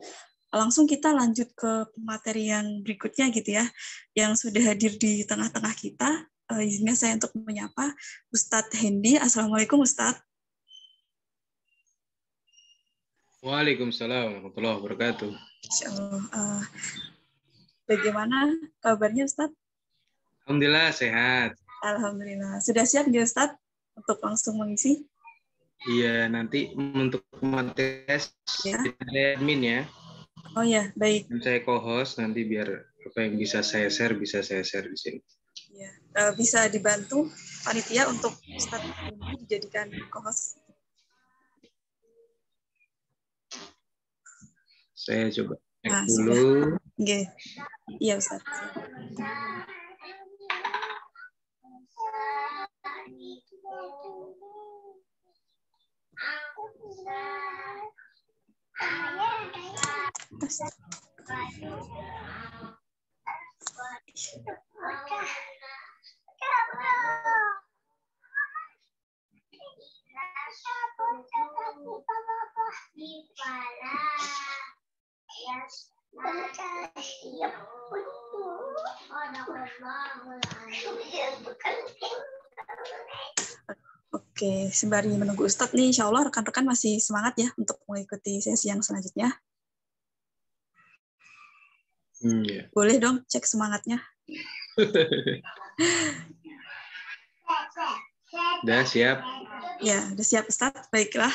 Langsung kita lanjut ke materi yang berikutnya gitu ya, yang sudah hadir di tengah-tengah kita. Izinnya saya untuk menyapa Ustadz Hendy. Assalamualaikum Ustadz. Waalaikumsalam warahmatullahi wabarakatuh. Insyaallah. Bagaimana kabarnya Ustadz? Alhamdulillah sehat. Alhamdulillah. Sudah siap nggak Ustadz untuk langsung mengisi? Iya, nanti untuk materi Ya. saya admin ya. Oh ya, baik. Dan saya co-host, nanti biar apa yang bisa saya share di sini. Ya, bisa dibantu panitia untuk Ustadz ini dijadikan co-host. Saya coba cek dulu. Oke. Iya Ustadz. Oke, sembari menunggu Ustadz nih, insya Allah rekan-rekan masih semangat ya untuk mengikuti sesi yang selanjutnya. Yeah. Boleh dong cek semangatnya. Udah siap? Ya, udah siap Ustadz. Baiklah.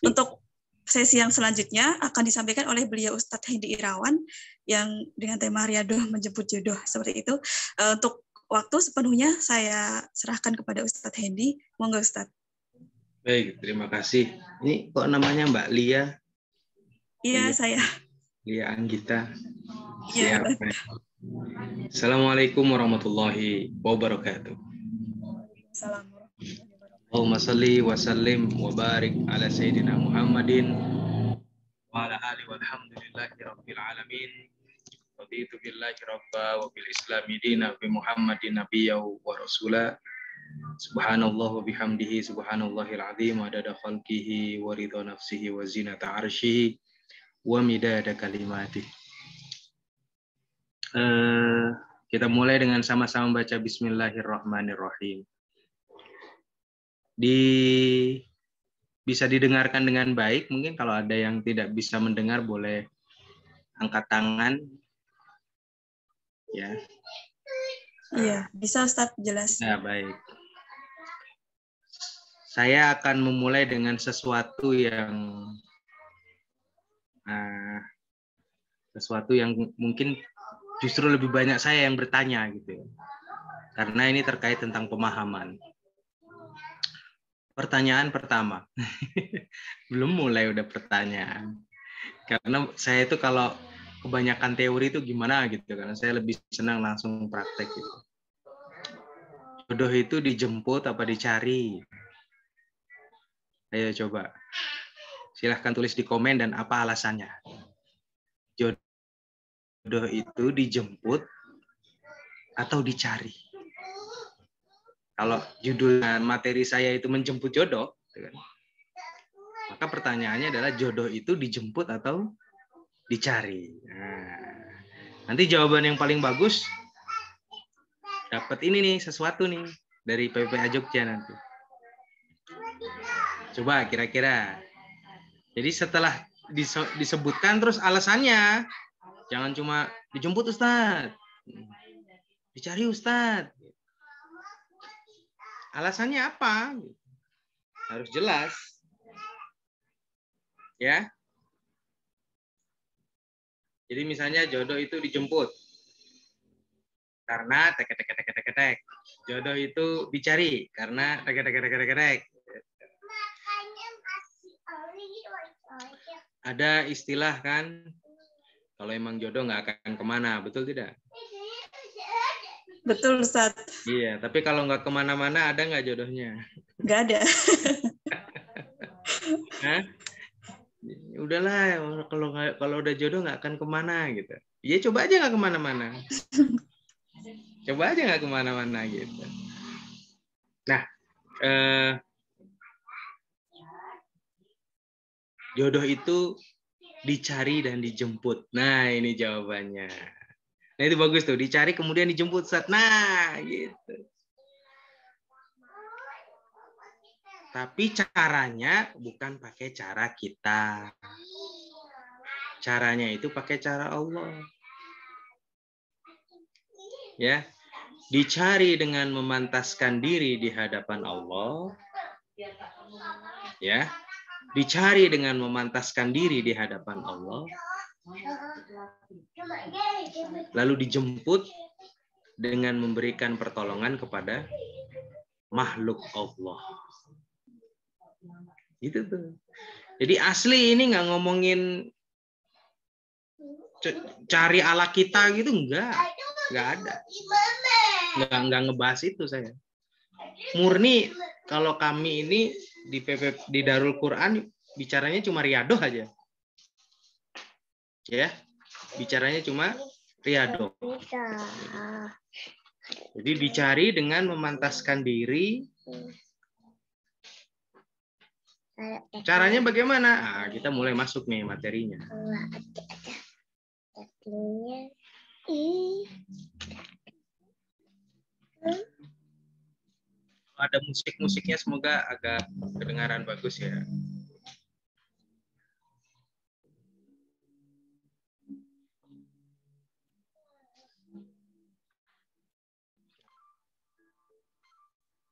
Untuk sesi yang selanjutnya akan disampaikan oleh beliau Ustadz Hendy Irawan yang dengan tema Riyadoh Menjemput Jodoh seperti itu. Untuk waktu sepenuhnya saya serahkan kepada Ustadz Hendy. Monggo Ustadz. Baik, terima kasih. Ini kok namanya Mbak Lia? Iya, saya. Lia Anggita. Iya. Assalamualaikum warahmatullahi wabarakatuh. Allahumma salli wa sallim wa barik ala Sayyidina Muhammadin wa ala alihi walhamdulillahi rabbil alamin. Raditu billahi rabba wa bil islami dina bi Muhammadin nabiyya wa rasula. Subhanallah wa bihamdihi subhanallahil azim adada khalqihi wa ridha nafsihi wa zinata arsyihi wa midada kalimatihi. Kita mulai dengan sama-sama baca Bismillahirrahmanirrahim. Bisa didengarkan dengan baik. Mungkin kalau ada yang tidak bisa mendengar boleh angkat tangan. Ya. Iya, bisa Ustadz, jelas. Ya, baik. Saya akan memulai dengan sesuatu yang mungkin justru lebih banyak saya yang bertanya gitu. Karena ini terkait tentang pemahaman. Pertanyaan pertama. Belum mulai udah pertanyaan. Karena saya itu kalau kebanyakan teori itu gimana gitu, karena saya lebih senang langsung praktek gitu. Jodoh itu dijemput apa dicari? Ayo coba. Silahkan tulis di komen dan apa alasannya. Jodoh itu dijemput atau dicari? Kalau judul materi saya itu menjemput jodoh, maka pertanyaannya adalah jodoh itu dijemput atau dicari. Nah, nanti jawaban yang paling bagus dapat ini nih, sesuatu nih dari PPA Jogja nanti. Coba kira-kira. Jadi setelah disebutkan terus alasannya, jangan cuma dijemput Ustadz, dicari Ustadz. Alasannya apa? Harus jelas. Ya. Jadi misalnya jodoh itu dijemput. Karena tek. Jodoh itu dicari karena tek. Ada istilah kan, kalau emang jodoh nggak akan kemana, betul tidak? Betul, Ustaz. Iya, tapi kalau nggak kemana-mana ada nggak jodohnya? Nggak ada. Hah? Udahlah, kalau udah jodoh nggak akan kemana gitu. Ya coba aja nggak kemana-mana. Coba aja nggak kemana-mana gitu. Nah, jodoh itu dicari dan dijemput. Nah, ini jawabannya. Nah, itu bagus tuh. Dicari kemudian dijemput. Nah, gitu. Tapi caranya bukan pakai cara kita. Caranya itu pakai cara Allah. Ya. Dicari dengan memantaskan diri di hadapan Allah. Ya. Dicari dengan memantaskan diri di hadapan Allah, lalu dijemput dengan memberikan pertolongan kepada makhluk Allah. Gitu tuh. Jadi asli ini nggak ngomongin cari ala kita gitu, nggak ada, nggak ngebahas itu saya. Murni kalau kami ini di Darul Quran bicaranya cuma riadoh aja. Ya. Bicaranya cuma riadoh. Jadi dicari dengan memantaskan diri. Caranya bagaimana? Nah, kita mulai masuk nih materinya. Ada musik-musiknya, semoga agak kedengaran bagus ya.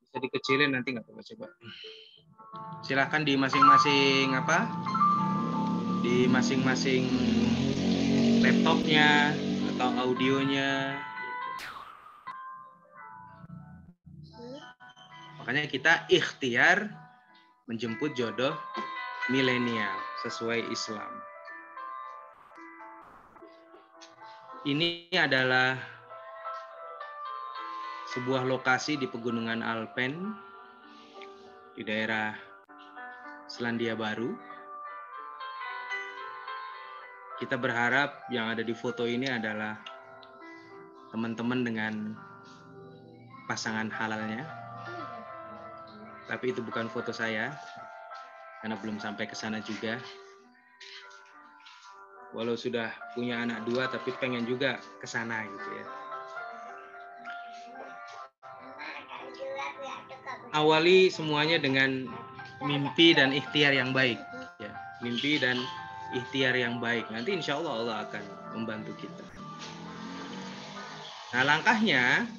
Bisa dikecilin nanti nggak apa-apa, coba. Silahkan di masing-masing di masing-masing laptopnya atau audionya. Makanya kita ikhtiar menjemput jodoh milenial sesuai Islam. Ini adalah sebuah lokasi di Pegunungan Alpen di daerah Selandia Baru. Kita berharap yang ada di foto ini adalah teman-teman dengan pasangan halalnya. Tapi itu bukan foto saya, karena belum sampai ke sana juga. Walau sudah punya anak 2, tapi pengen juga ke sana gitu ya. Awali semuanya dengan mimpi dan ikhtiar yang baik. Ya, mimpi dan ikhtiar yang baik. Nanti insya Allah akan membantu kita. Nah, langkahnya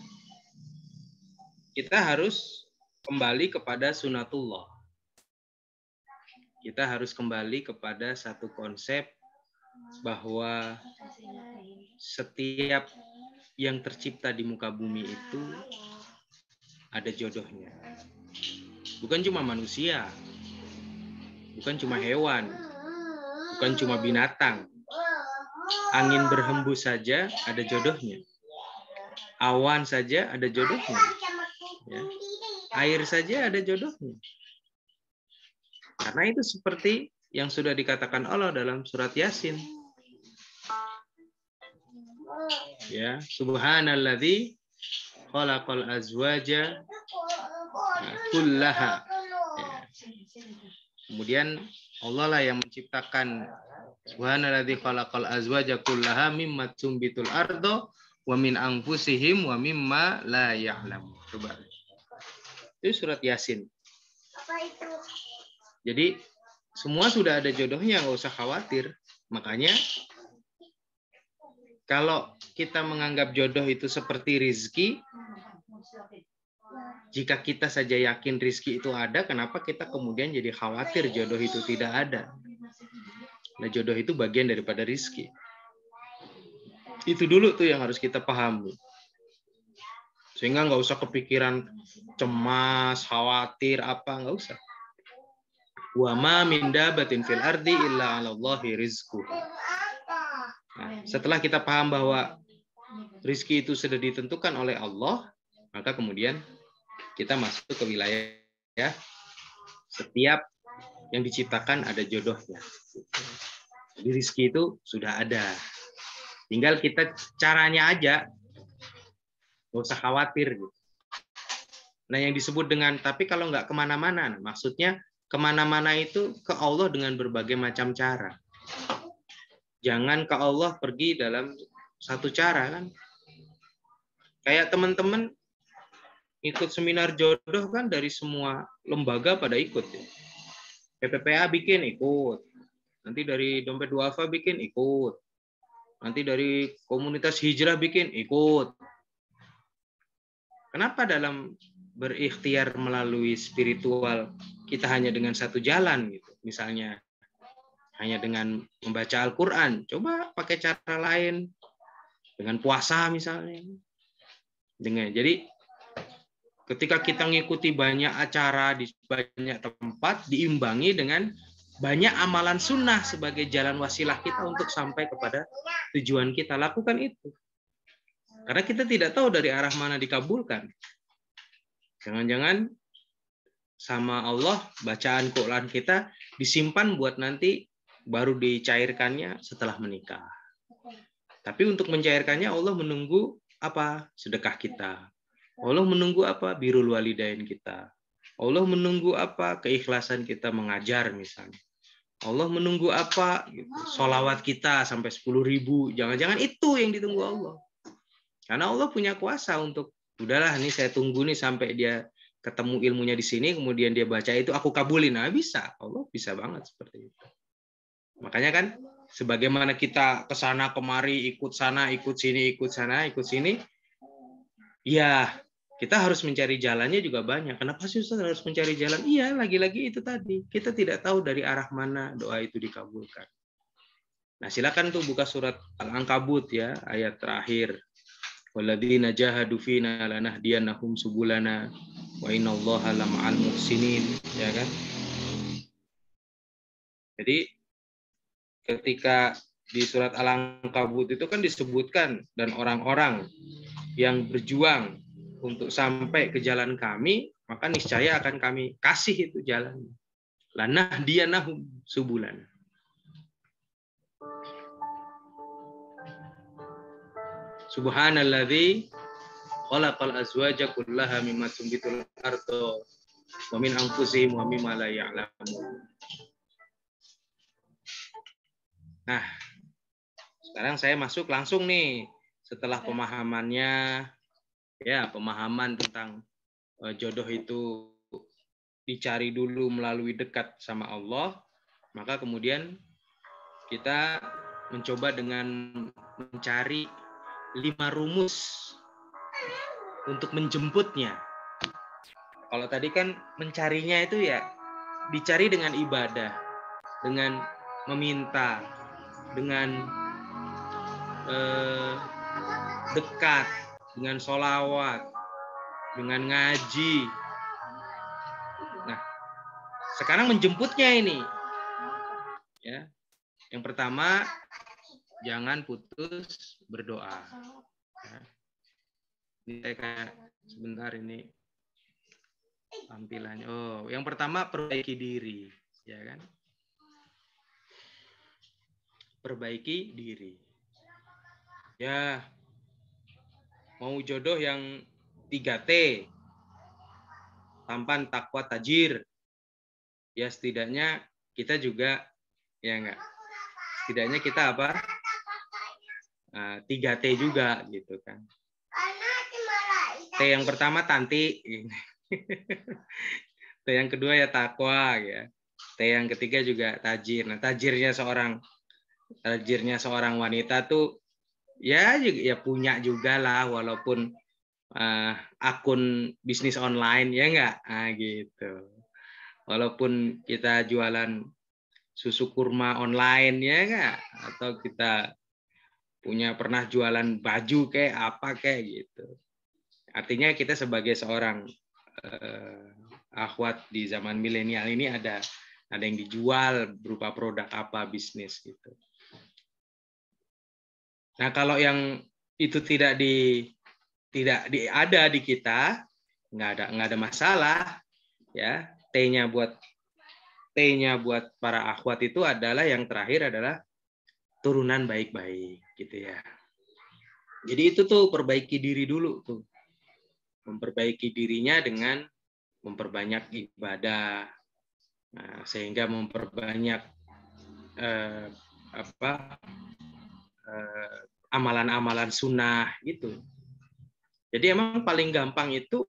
kita harus kembali kepada sunatullah. Kita harus kembali kepada satu konsep bahwa setiap yang tercipta di muka bumi itu ada jodohnya. Bukan cuma manusia, bukan cuma hewan, bukan cuma binatang. Angin berhembus saja ada jodohnya. Awan saja ada jodohnya. Ya. Air saja ada jodohnya. Karena itu seperti yang sudah dikatakan Allah dalam surat Yasin. Ya, subhanalladzi khalaqal azwaja kullaha. Ya. Kemudian Allah lah yang menciptakan, subhanalladzi khalaqal azwaja kullaha mimma tumbitul ardo wa min anfusihim wa mimma la ya'lamun. Coba. Itu surat Yasin. Apa itu? Jadi semua sudah ada jodohnya, nggak usah khawatir. Makanya kalau kita menganggap jodoh itu seperti rizki, jika kita saja yakin rizki itu ada, kenapa kita kemudian jadi khawatir jodoh itu tidak ada? Nah, jodoh itu bagian daripada rizki. Itu dulu tuh yang harus kita pahami. Sehingga nggak usah kepikiran cemas, khawatir, apa, nggak usah. Wa ma min dabatin fil ardi illa 'alallahi rizquha. Nah, setelah kita paham bahwa rizki itu sudah ditentukan oleh Allah, maka kemudian kita masuk ke wilayah setiap yang diciptakan ada jodohnya. Jadi rizki itu sudah ada. Tinggal kita caranya aja, nggak usah khawatir. Nah, yang disebut dengan tapi kalau nggak kemana-mana, maksudnya kemana-mana itu ke Allah dengan berbagai macam cara. Jangan ke Allah pergi dalam satu cara kan. Kayak teman-teman ikut seminar jodoh kan dari semua lembaga pada ikut. PPPA bikin ikut. Nanti dari Dompet Duafa bikin ikut. Nanti dari komunitas hijrah bikin ikut. Kenapa dalam berikhtiar melalui spiritual kita hanya dengan satu jalan gitu. Misalnya hanya dengan membaca Al-Quran. Coba pakai cara lain. Dengan puasa misalnya. Jadi ketika kita ngikuti banyak acara di banyak tempat, diimbangi dengan banyak amalan sunnah sebagai jalan wasilah kita untuk sampai kepada tujuan kita. Lakukan itu. Karena kita tidak tahu dari arah mana dikabulkan. Jangan-jangan sama Allah bacaan Quran kita disimpan buat nanti baru dicairkannya setelah menikah. Tapi untuk mencairkannya Allah menunggu apa? Sedekah kita. Allah menunggu apa? Birrul walidain kita. Allah menunggu apa? Keikhlasan kita mengajar misalnya. Allah menunggu apa? Sholawat kita sampai 10.000. Jangan-jangan itu yang ditunggu Allah. Karena Allah punya kuasa untuk, udahlah nih saya tunggu nih sampai dia ketemu ilmunya di sini, kemudian dia baca itu, aku kabulin. Nah, bisa. Allah bisa banget seperti itu. Makanya kan, sebagaimana kita ke sana kemari, ikut sana, ikut sini, ikut sana, ikut sini, ya kita harus mencari jalannya juga banyak. Kenapa sih Ustaz harus mencari jalan? Iya, lagi-lagi itu tadi. Kita tidak tahu dari arah mana doa itu dikabulkan. Nah, silakan tuh buka surat Al-Ankabut ya, ayat terakhir. Walladzina jahadu fina lanahdiyannahum subulana wa innallaha lama'al muhsinin, ya kan? Jadi ketika di surat Al-Ankabut itu kan disebutkan dan orang-orang yang berjuang untuk sampai ke jalan kami, maka niscaya akan kami kasih itu jalan. Lanahdiyannahum subulana. Subhanalladzi khalaqal azwaja kullaha mimma tumbitul ardu wa min anfusihim wa mimma la ya'lamun. Nah, sekarang saya masuk langsung nih setelah pemahamannya, ya pemahaman tentang jodoh itu dicari dulu melalui dekat sama Allah, maka kemudian kita mencoba dengan mencari 5 rumus untuk menjemputnya. Kalau tadi kan mencarinya itu ya dicari dengan ibadah, dengan meminta, dengan dekat, dengan sholawat, dengan ngaji. Nah, sekarang menjemputnya ini, ya. Yang pertama, jangan putus berdoa. Ya. Ini saya kayak sebentar ini tampilannya. Oh, yang pertama perbaiki diri. ya kan? Perbaiki diri. Ya, mau jodoh yang 3T, tampan, takwa, tajir. Ya setidaknya kita juga, ya enggak, setidaknya kita apa? 3T juga gitu kan. T yang pertama tanti, T yang kedua ya takwa, ya. T yang ketiga juga tajir. Nah, tajirnya seorang wanita tuh ya punya juga lah, walaupun akun bisnis online, ya enggak? Gitu. Walaupun kita jualan susu kurma online, ya enggak? Atau kita pernah jualan baju kayak apa kayak gitu. Artinya kita sebagai seorang akhwat di zaman milenial ini ada yang dijual berupa produk apa, bisnis gitu. Nah, kalau yang itu tidak ada di kita, nggak ada masalah, ya. T-nya buat para akhwat itu adalah yang terakhir adalah turunan baik-baik, gitu ya. Jadi itu tuh perbaiki diri dulu tuh, memperbaiki dirinya dengan memperbanyak ibadah, sehingga memperbanyak amalan-amalan sunnah gitu. Jadi emang paling gampang itu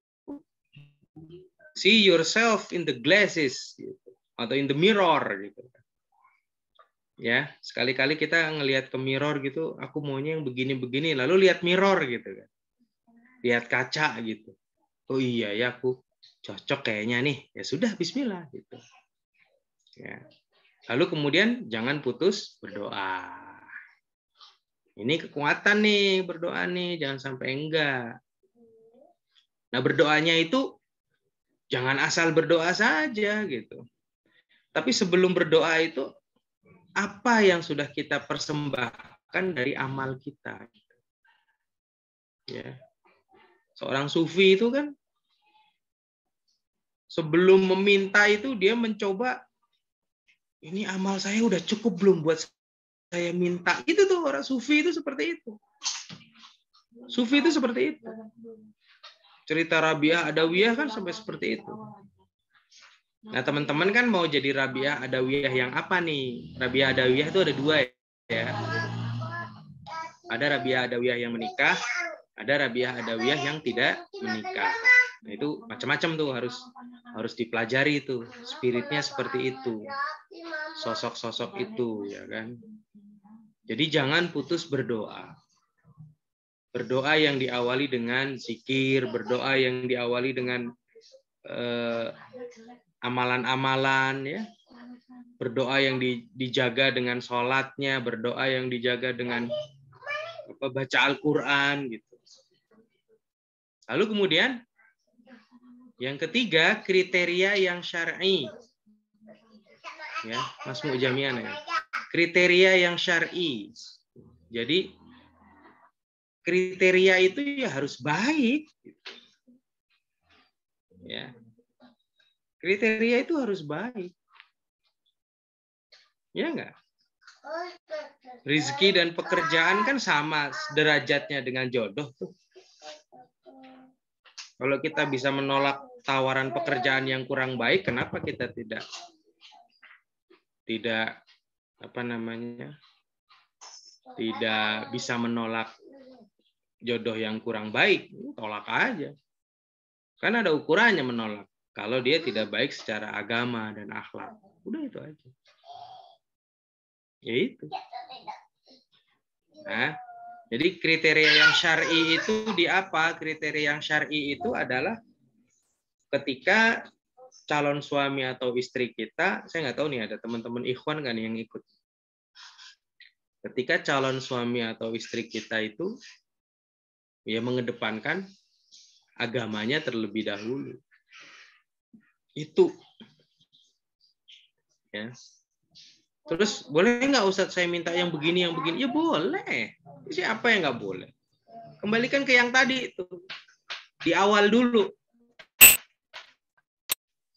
see yourself in the glasses gitu, atau in the mirror gitu. Ya, sekali-kali kita ngelihat ke mirror gitu, aku maunya yang begini-begini, lalu lihat mirror gitu kan. Lihat kaca gitu. Oh iya ya, aku cocok kayaknya nih. Ya sudah, bismillah gitu. Ya. Lalu kemudian jangan putus berdoa. Ini kekuatan nih berdoa nih, jangan sampai enggak. Nah, berdoanya itu jangan asal berdoa saja gitu. Tapi sebelum berdoa itu apa yang sudah kita persembahkan dari amal kita. Ya. Seorang sufi itu kan sebelum meminta itu dia mencoba, ini amal saya udah cukup belum buat saya minta. Itu tuh orang sufi itu seperti itu. Sufi itu seperti itu. Cerita Rabi'ah Adawiyah kan sampai seperti itu. Nah, teman-teman kan mau jadi Rabi'ah Adawiyah yang apa nih? Rabi'ah Adawiyah itu ada 2 ya. Ada Rabi'ah Adawiyah yang menikah, ada Rabi'ah Adawiyah yang tidak menikah. Nah, itu macam-macam tuh harus dipelajari itu. Spiritnya seperti itu. Sosok-sosok itu, ya kan? Jadi jangan putus berdoa. Berdoa yang diawali dengan zikir, berdoa yang diawali dengan amalan-amalan, ya. Berdoa yang dijaga dengan sholatnya, berdoa yang dijaga dengan baca Al-Quran, gitu. Lalu kemudian yang ketiga, kriteria yang syar'i. Ya, Mas Mu'jamian ya. Kriteria yang syar'i. Jadi kriteria itu ya harus baik. Ya. Kriteria itu harus baik. Ya enggak? Rizki dan pekerjaan kan sama derajatnya dengan jodoh tuh. Kalau kita bisa menolak tawaran pekerjaan yang kurang baik, kenapa kita tidak tidak bisa menolak jodoh yang kurang baik? Tolak aja. Kan ada ukurannya menolak. Kalau dia tidak baik secara agama dan akhlak. Udah itu aja. Ya itu. Nah, jadi kriteria yang syar'i itu di apa? Kriteria yang syar'i itu adalah ketika calon suami atau istri kita, saya nggak tahu nih ada teman-teman ikhwan nggak nih yang ikut. Ketika calon suami atau istri kita itu ya mengedepankan agamanya terlebih dahulu. Itu. Ya. Terus boleh nggak Ustadz saya minta yang begini, yang begini? Ya boleh. Siapa yang nggak boleh? Kembalikan ke yang tadi itu. Di awal dulu.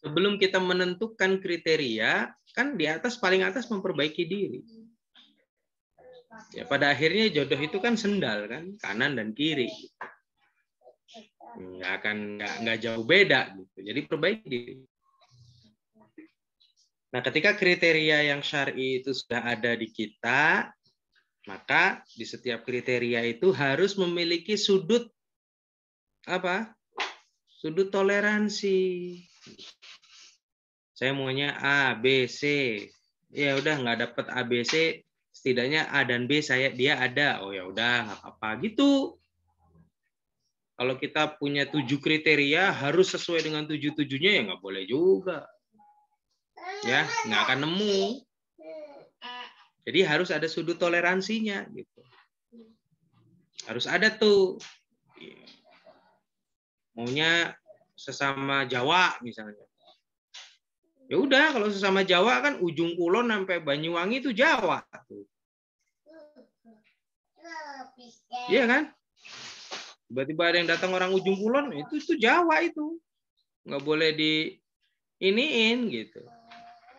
Sebelum kita menentukan kriteria, Kan di atas, paling atas memperbaiki diri. Ya, pada akhirnya jodoh itu kan sendal kan, kanan dan kiri. Nggak jauh beda gitu. Jadi perbaiki diri. Nah, ketika kriteria yang syar'i itu sudah ada di kita, maka di setiap kriteria itu harus memiliki sudut apa? Sudut toleransi. Saya maunya A, B, C. Ya udah nggak dapat A, B, C, setidaknya A dan B dia ada. Oh ya udah nggak apa-apa gitu. Kalau kita punya 7 kriteria harus sesuai dengan 7-7-nya ya nggak boleh juga. Ya nggak akan nemu. Jadi harus ada sudut toleransinya gitu. Harus ada tuh. Maunya sesama Jawa misalnya. Ya udah kalau sesama Jawa kan ujung kulon sampai Banyuwangi itu Jawa tuh. Iya kan? Tiba-tiba ada yang datang orang ujung kulon itu Jawa itu. Nggak boleh di iniin gitu.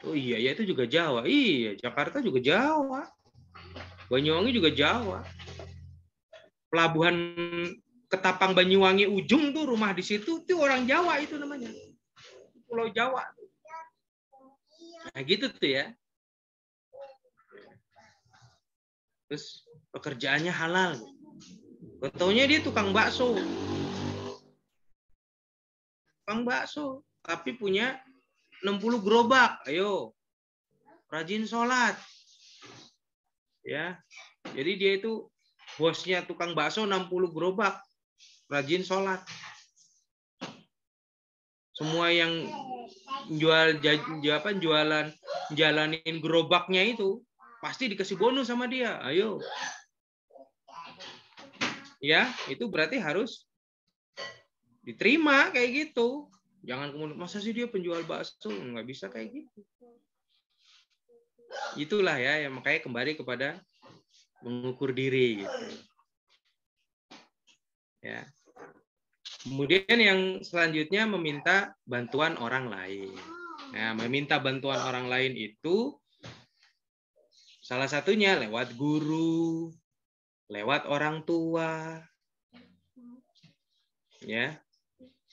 Oh iya ya itu juga Jawa. Iya, Jakarta juga Jawa. Banyuwangi juga Jawa. Pelabuhan Ketapang Banyuwangi ujung tuh rumah di situ itu orang Jawa itu namanya. Pulau Jawa. Nah gitu tuh ya. Terus pekerjaannya halal. Taunya dia tukang bakso. Tukang bakso. Tapi punya 60 gerobak. Ayo. Rajin sholat. Ya. Jadi dia itu bosnya tukang bakso 60 gerobak. Rajin sholat. Semua yang jualan jalanin gerobaknya itu pasti dikasih bonus sama dia. Ayo. Ya, itu berarti harus diterima kayak gitu. Jangan kemudian masa sih dia penjual bakso, nggak bisa kayak gitu. Itulah ya yang makanya kembali kepada mengukur diri gitu. Ya. Kemudian yang selanjutnya meminta bantuan orang lain. Nah, meminta bantuan orang lain itu salah satunya lewat guru, lewat orang tua, ya,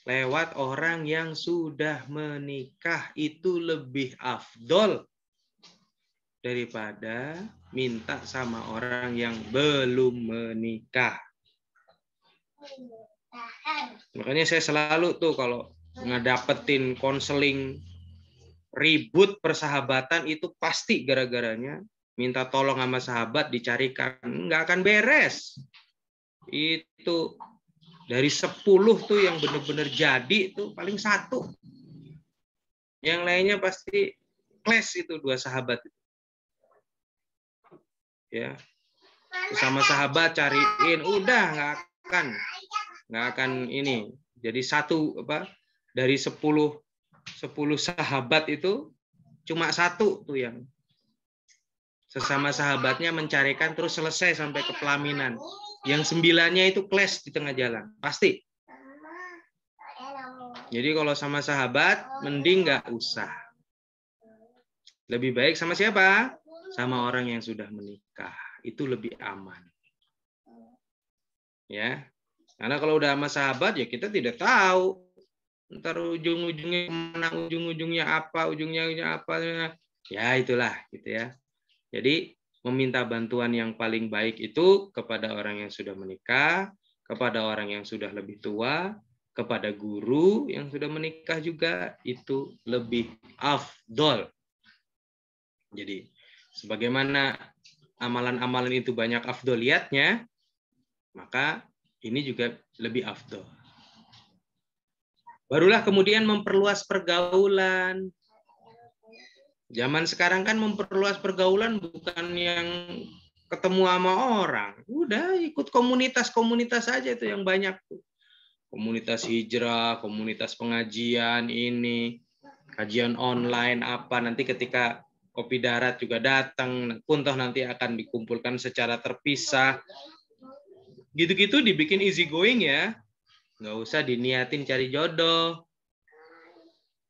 lewat orang yang sudah menikah itu lebih afdol daripada minta sama orang yang belum menikah. Makanya saya selalu tuh kalau ngedapetin konseling ribut persahabatan itu pasti gara-garanya minta tolong sama sahabat dicarikan, nggak akan beres. Itu dari 10 tuh yang benar-benar jadi itu paling 1. Yang lainnya pasti clash itu 2 sahabat. Ya, sama sahabat cariin, udah nggak akan ini. Jadi 1 dari 10 sahabat itu cuma 1 tuh yang sesama sahabatnya mencarikan terus selesai sampai ke pelaminan. Yang 9-nya itu clash di tengah jalan, pasti. Jadi kalau sama sahabat, mending nggak usah. Lebih baik sama siapa? Sama orang yang sudah menikah. Itu lebih aman. Ya, karena kalau udah sama sahabat ya kita tidak tahu. Ntar ujung-ujungnya kemana, ujung-ujungnya apa, ujungnya apa. Ya itulah gitu ya. Jadi meminta bantuan yang paling baik itu kepada orang yang sudah menikah, kepada orang yang sudah lebih tua, kepada guru yang sudah menikah juga, itu lebih afdol. Jadi sebagaimana amalan-amalan itu banyak afdoliyatnya, maka ini juga lebih afdol. Barulah kemudian memperluas pergaulan. Zaman sekarang kan memperluas pergaulan bukan yang ketemu sama orang. Udah ikut komunitas-komunitas aja itu yang banyak tuh. Komunitas hijrah, komunitas pengajian ini, kajian online apa, nanti ketika Kopi Darat juga datang, pun toh nanti akan dikumpulkan secara terpisah. Gitu-gitu dibikin easy going ya. Nggak usah diniatin cari jodoh.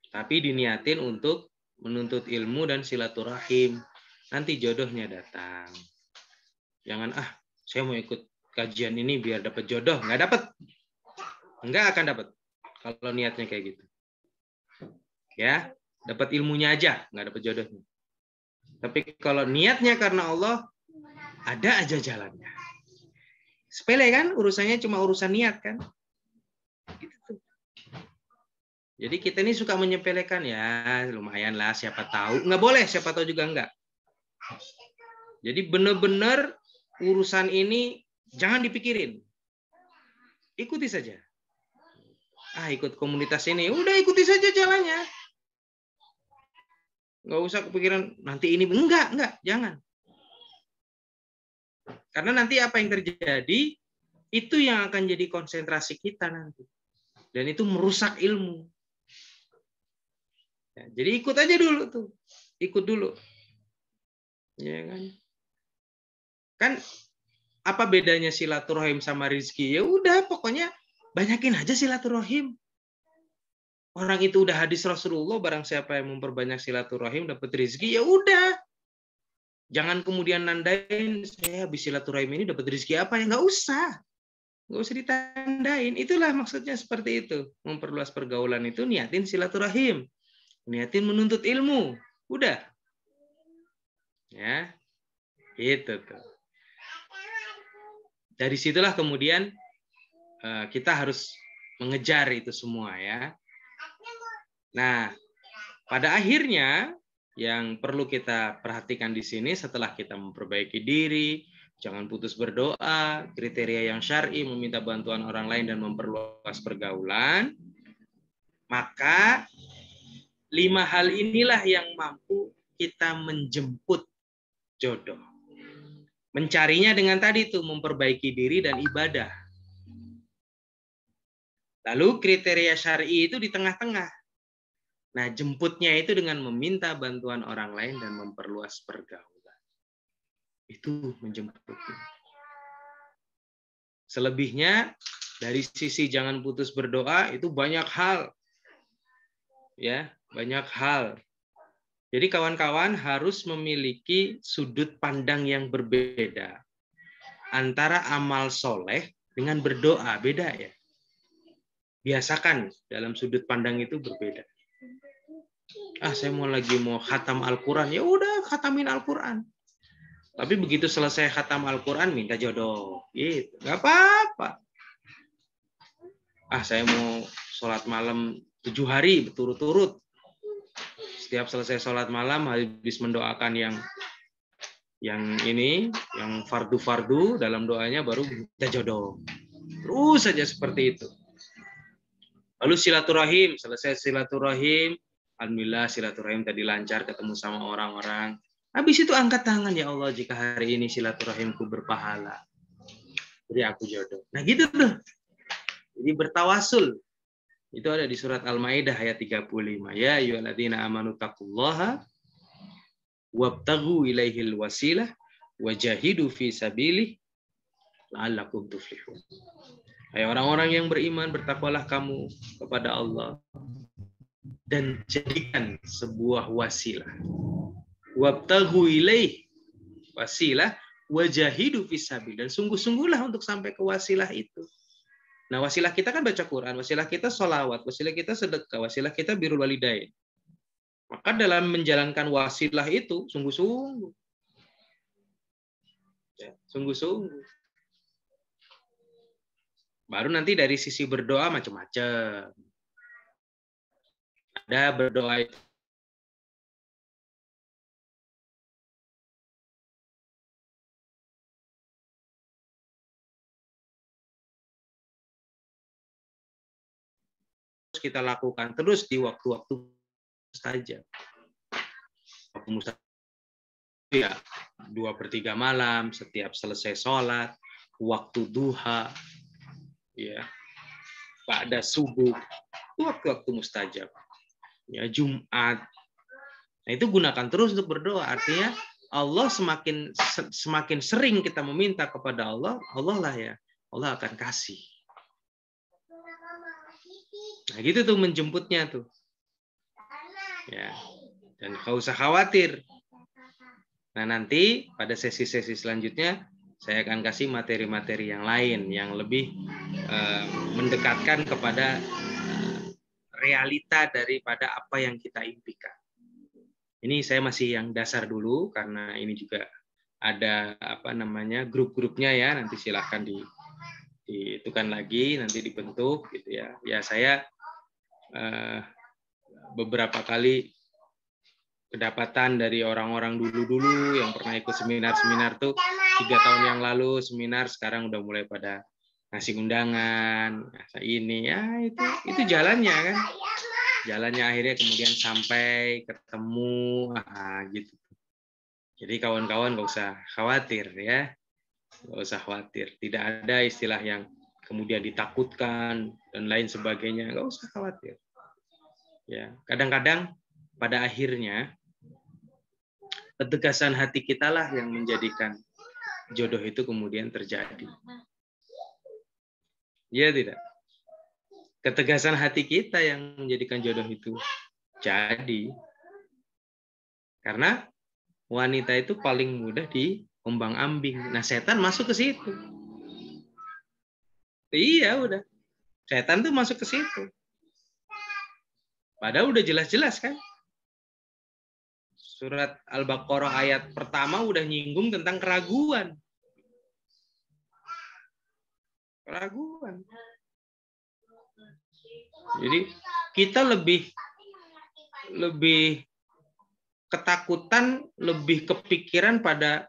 Tapi diniatin untuk menuntut ilmu dan silaturahim. Nanti jodohnya datang. Jangan, saya mau ikut kajian ini biar dapat jodoh. Nggak dapat. Nggak akan dapat. Kalau niatnya kayak gitu. Ya, dapat ilmunya aja, nggak dapat jodohnya. Tapi kalau niatnya karena Allah, ada aja jalannya. Sepele kan, urusannya cuma urusan niat kan. Gitu. Jadi kita ini suka menyepelekan, ya lumayan lah, siapa tahu. Nggak boleh, siapa tahu juga enggak. Jadi benar-benar urusan ini jangan dipikirin. Ikuti saja. Ikut komunitas ini, udah ikuti saja jalannya. Nggak usah kepikiran nanti ini, enggak, jangan. Karena nanti apa yang terjadi, itu yang akan jadi konsentrasi kita nanti. Dan itu merusak ilmu. Ya, jadi ikut aja dulu tuh. Ikut dulu. Ya kan? Kan apa bedanya silaturahim sama rizki? Ya udah, pokoknya banyakin aja silaturahim. Orang itu udah hadis Rasulullah, barang siapa yang memperbanyak silaturahim dapat rizki, ya udah. Jangan kemudian nandain, saya habis silaturahim ini dapat rizki apa, ya nggak usah. Nggak usah ditandain. Itulah maksudnya seperti itu. Memperluas pergaulan itu niatin silaturahim. Niatin menuntut ilmu. Udah. Ya. Itu tuh. Dari situlah kemudian kita harus mengejar itu semua ya. Nah, pada akhirnya yang perlu kita perhatikan di sini setelah kita memperbaiki diri, jangan putus berdoa, kriteria yang syar'i, meminta bantuan orang lain dan memperluas pergaulan, maka 5 hal inilah yang mampu kita menjemput jodoh. Mencarinya dengan tadi tuh, memperbaiki diri dan ibadah. Lalu kriteria syar'i itu di tengah-tengah. Nah, jemputnya itu dengan meminta bantuan orang lain dan memperluas pergaulan. Itu menjemputnya. Selebihnya, dari sisi jangan putus berdoa, itu banyak hal. Ya, banyak hal. Jadi kawan-kawan harus memiliki sudut pandang yang berbeda. Antara amal soleh dengan berdoa, beda ya. Biasakan dalam sudut pandang itu berbeda. Saya mau khatam Al-Quran, ya udah khatamin Al-Quran. Tapi begitu selesai khatam Al-Quran, minta jodoh. Gitu. Nggak apa-apa. Saya mau sholat malam 7 hari berturut-turut. Setiap selesai sholat malam, habis mendoakan yang fardu-fardu, dalam doanya baru minta jodoh. Terus saja seperti itu. Lalu silaturahim, selesai silaturahim, alhamdulillah silaturahim tadi lancar, ketemu sama orang-orang. Habis itu angkat tangan, ya Allah jika hari ini silaturahimku berpahala, beri aku jodoh. Nah gitu tuh. Jadi bertawasul. Itu ada di surat Al-Maidah ayat 35. Ya ayyuhalladzina amanu taqullaha wabtaghu ilaihil wasilah wajahidu fi sabilihi la'allakum tuflihun. Hai orang-orang yang beriman, bertakwalah kamu kepada Allah dan jadikan sebuah wasilah. Wabtaghu ilaih wasilah wajahidu fi sabil, dan sungguh-sungguhlah untuk sampai ke wasilah itu. Nah, wasilah kita kan baca Quran, wasilah kita sholawat, wasilah kita sedekah, wasilah kita birrul walidain. Maka dalam menjalankan wasilah itu sungguh-sungguh. Ya, sungguh-sungguh. Baru nanti dari sisi berdoa macam-macam. Ada berdoa itu kita lakukan terus di waktu-waktu saja. Waktu mustajab ya 2/3 malam, setiap selesai sholat, waktu duha, ya, pada subuh, waktu-waktu mustajab, ya Jumat. Nah itu gunakan terus untuk berdoa. Artinya Allah semakin sering kita meminta kepada Allah, Allah lah ya, Allah akan kasih. Nah gitu tuh menjemputnya tuh. Ya. Dan nggak usah khawatir. Nah, nanti pada sesi-sesi selanjutnya saya akan kasih materi-materi yang lain yang lebih mendekatkan kepada realita daripada apa yang kita impikan. Ini saya masih yang dasar dulu karena ini juga ada grup-grupnya ya, nanti silahkan diitukan lagi, nanti dibentuk gitu ya. Ya saya beberapa kali kedapatan dari orang-orang dulu-dulu yang pernah ikut seminar-seminar tuh 3 tahun yang lalu seminar, sekarang udah mulai pada ngasih undangan, ini ya itu jalannya kan, jalannya akhirnya kemudian sampai ketemu gitu. Jadi kawan-kawan nggak usah khawatir ya, nggak usah khawatir, tidak ada istilah yang kemudian ditakutkan dan lain sebagainya, nggak usah khawatir. Ya, kadang-kadang pada akhirnya ketegasan hati kita lah yang menjadikan jodoh itu kemudian terjadi. Ya tidak? Ketegasan hati kita yang menjadikan jodoh itu jadi. Karena wanita itu paling mudah diombang-ambing. Nah, setan masuk ke situ. Iya, udah. Setan tuh masuk ke situ. Padahal udah jelas-jelas kan? Surat Al-Baqarah ayat pertama udah nyinggung tentang keraguan. Keraguan. Jadi kita lebih ketakutan, lebih kepikiran pada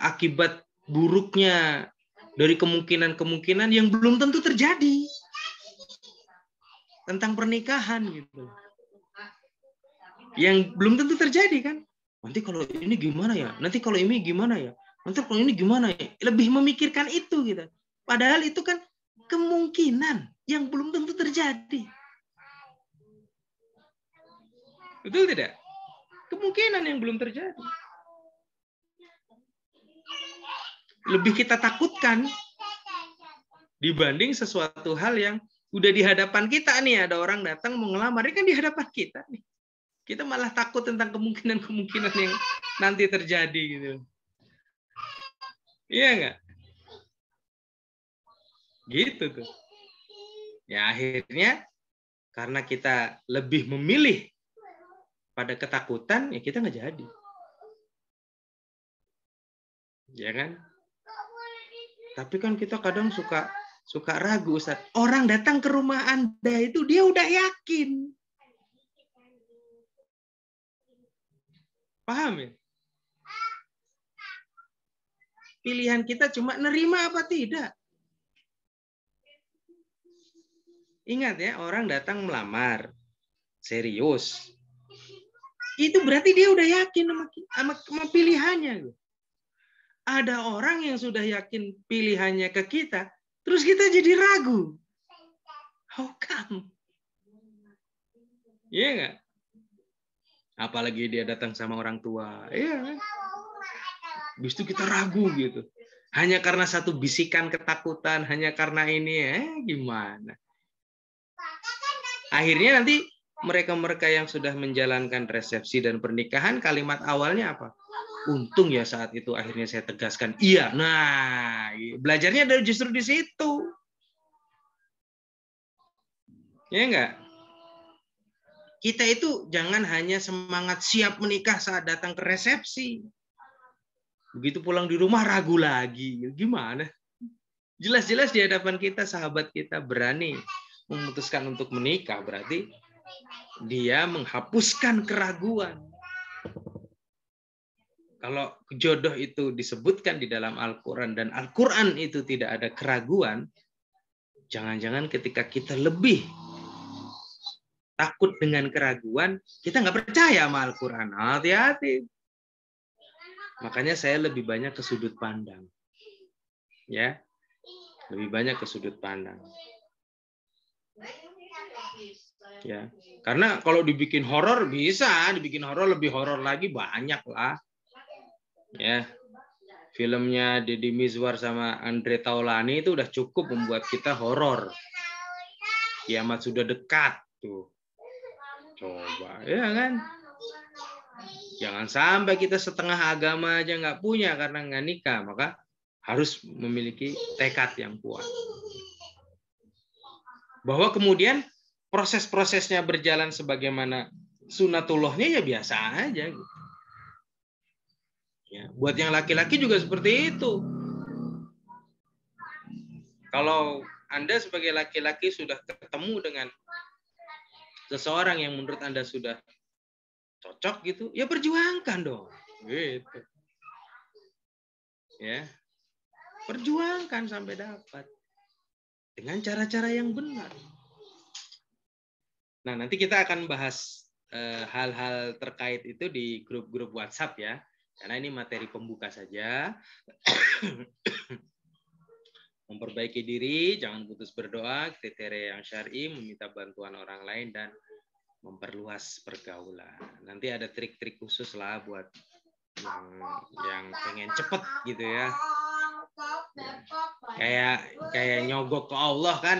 akibat buruknya dari kemungkinan-kemungkinan yang belum tentu terjadi tentang pernikahan gitu. Yang belum tentu terjadi kan. Nanti kalau ini gimana ya? Nanti kalau ini gimana ya? Nanti kalau ini gimana ya? Lebih memikirkan itu gitu. Padahal itu kan kemungkinan yang belum tentu terjadi. Betul tidak? Kemungkinan yang belum terjadi. Lebih kita takutkan dibanding sesuatu hal yang udah di hadapan kita nih. Ada orang datang mau ngelamar, ini kan di hadapan kita nih. Kita malah takut tentang kemungkinan-kemungkinan yang nanti terjadi gitu. Iya nggak? Gitu tuh. Ya akhirnya karena kita lebih memilih pada ketakutan, ya kita nggak jadi. Ya kan? Tapi kan kita kadang suka ragu, Ustaz. Orang datang ke rumah Anda itu dia udah yakin. Paham ya? Pilihan kita cuma nerima apa tidak. Ingat ya, orang datang melamar. Serius. Itu berarti dia udah yakin sama pilihannya. Ada orang yang sudah yakin pilihannya ke kita, terus kita jadi ragu. How come? Iya nggak? Apalagi dia datang sama orang tua. Iya. Habis itu kita ragu gitu. Hanya karena satu bisikan ketakutan, hanya karena ini, gimana? Akhirnya nanti mereka-mereka yang sudah menjalankan resepsi dan pernikahan, kalimat awalnya apa? Untung ya saat itu akhirnya saya tegaskan. Iya, nah belajarnya dari justru di situ. Ya enggak? Kita itu jangan hanya semangat siap menikah saat datang ke resepsi. Begitu pulang di rumah ragu lagi. Gimana? Jelas-jelas di hadapan kita, sahabat kita berani memutuskan untuk menikah. Berarti dia menghapuskan keraguan. Kalau jodoh itu disebutkan di dalam Al-Quran dan Al-Quran itu tidak ada keraguan, jangan-jangan ketika kita lebih takut dengan keraguan, kita nggak percaya sama Al-Quran. Hati-hati. Makanya saya lebih banyak ke sudut pandang. Ya, lebih banyak ke sudut pandang. Ya, karena kalau dibikin horor bisa, dibikin horor lebih horor lagi banyak lah. Ya, filmnya Deddy Mizwar sama Andre Taulani itu udah cukup membuat kita horor. Kiamat sudah dekat tuh. Coba, ya kan? Jangan sampai kita setengah agama aja nggak punya karena nggak nikah, maka harus memiliki tekad yang kuat. Bahwa kemudian proses-prosesnya berjalan sebagaimana sunatullahnya ya biasa aja. Ya, buat yang laki-laki juga seperti itu. Kalau Anda sebagai laki-laki sudah ketemu dengan seseorang yang menurut Anda sudah cocok gitu, ya perjuangkan dong. Gitu. Ya. Perjuangkan sampai dapat. Dengan cara-cara yang benar. Nah, nanti kita akan bahas hal-hal terkait itu di grup-grup WhatsApp ya. Karena ini materi pembuka saja. Memperbaiki diri, jangan putus berdoa, kriteria yang syar'i, meminta bantuan orang lain, dan memperluas pergaulan. Nanti ada trik-trik khusus lah buat yang pengen cepet gitu ya. Kayak nyogok ke Allah kan.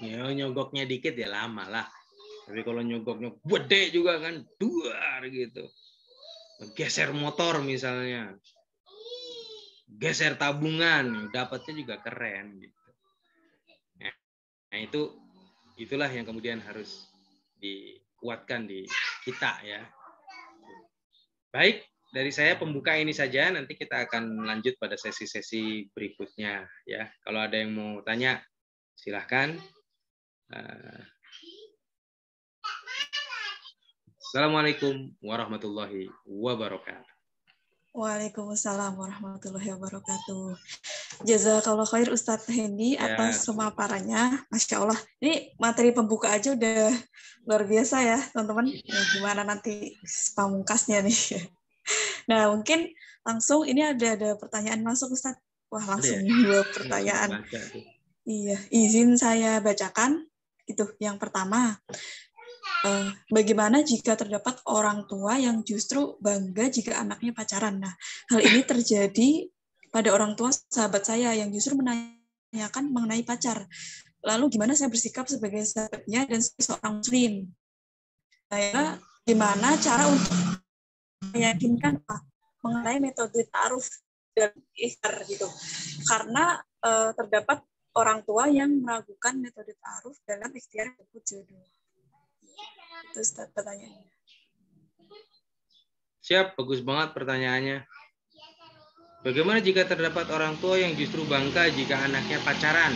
Ya, nyogoknya dikit ya lama lah. Tapi kalau nyogoknya gede juga kan, duar gitu. Geser motor misalnya. Geser tabungan, dapatnya juga keren gitu. Nah, itulah yang kemudian harus dikuatkan di kita ya. Baik, dari saya pembuka ini saja, nanti kita akan lanjut pada sesi-sesi berikutnya ya. Kalau ada yang mau tanya silahkan. Assalamualaikum warahmatullahi wabarakatuh. Waalaikumsalam warahmatullahi wabarakatuh. Jazakallah khair Ustadz Hendy atas pemaparannya. Masya Allah. Ini materi pembuka aja udah luar biasa ya teman-teman. Ya, gimana nanti pamungkasnya nih. Nah mungkin langsung ini ada pertanyaan masuk Ustadz. Wah langsung 2 pertanyaan. Iya, izin saya bacakan. Itu yang pertama. Bagaimana jika terdapat orang tua yang justru bangga jika anaknya pacaran? Nah, hal ini terjadi pada orang tua sahabat saya yang justru menanyakan mengenai pacar. Lalu gimana saya bersikap sebagai sahabatnya dan seorang muslim? Saya gimana cara untuk meyakinkan mengenai metode ta'aruf dan ikhtar gitu? Karena terdapat orang tua yang meragukan metode ta'aruf dalam ikhtiar jemput jodoh. Itu pertanyaannya. Siap, bagus banget pertanyaannya. Bagaimana jika terdapat orang tua yang justru bangga jika anaknya pacaran?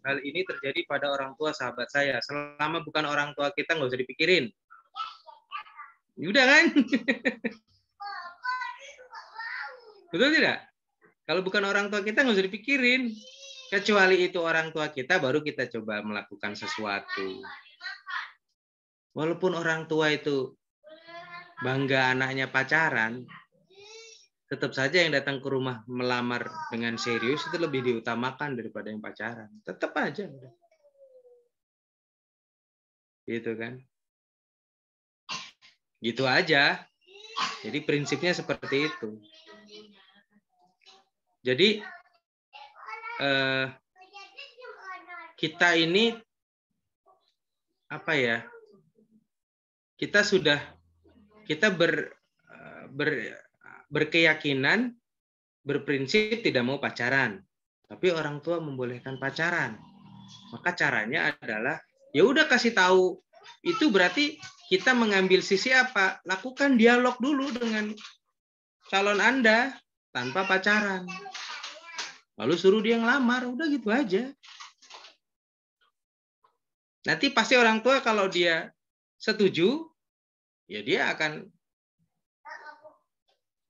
Hal ini terjadi pada orang tua sahabat saya. Selama bukan orang tua kita nggak usah dipikirin. Udah kan? Betul tidak? Kalau bukan orang tua kita nggak usah dipikirin. Kecuali itu orang tua kita, baru kita coba melakukan sesuatu. Walaupun orang tua itu bangga anaknya pacaran, tetap saja yang datang ke rumah melamar dengan serius itu lebih diutamakan daripada yang pacaran. Tetap aja. Gitu kan. Gitu aja. Jadi prinsipnya seperti itu. Jadi kita ini apa ya? Kita berkeyakinan, berprinsip tidak mau pacaran, tapi orang tua membolehkan pacaran. Maka caranya adalah ya udah kasih tahu. Itu berarti kita mengambil sisi apa? Lakukan dialog dulu dengan calon Anda tanpa pacaran. Lalu suruh dia ngelamar, udah gitu aja. Nanti pasti orang tua kalau dia setuju, ya dia akan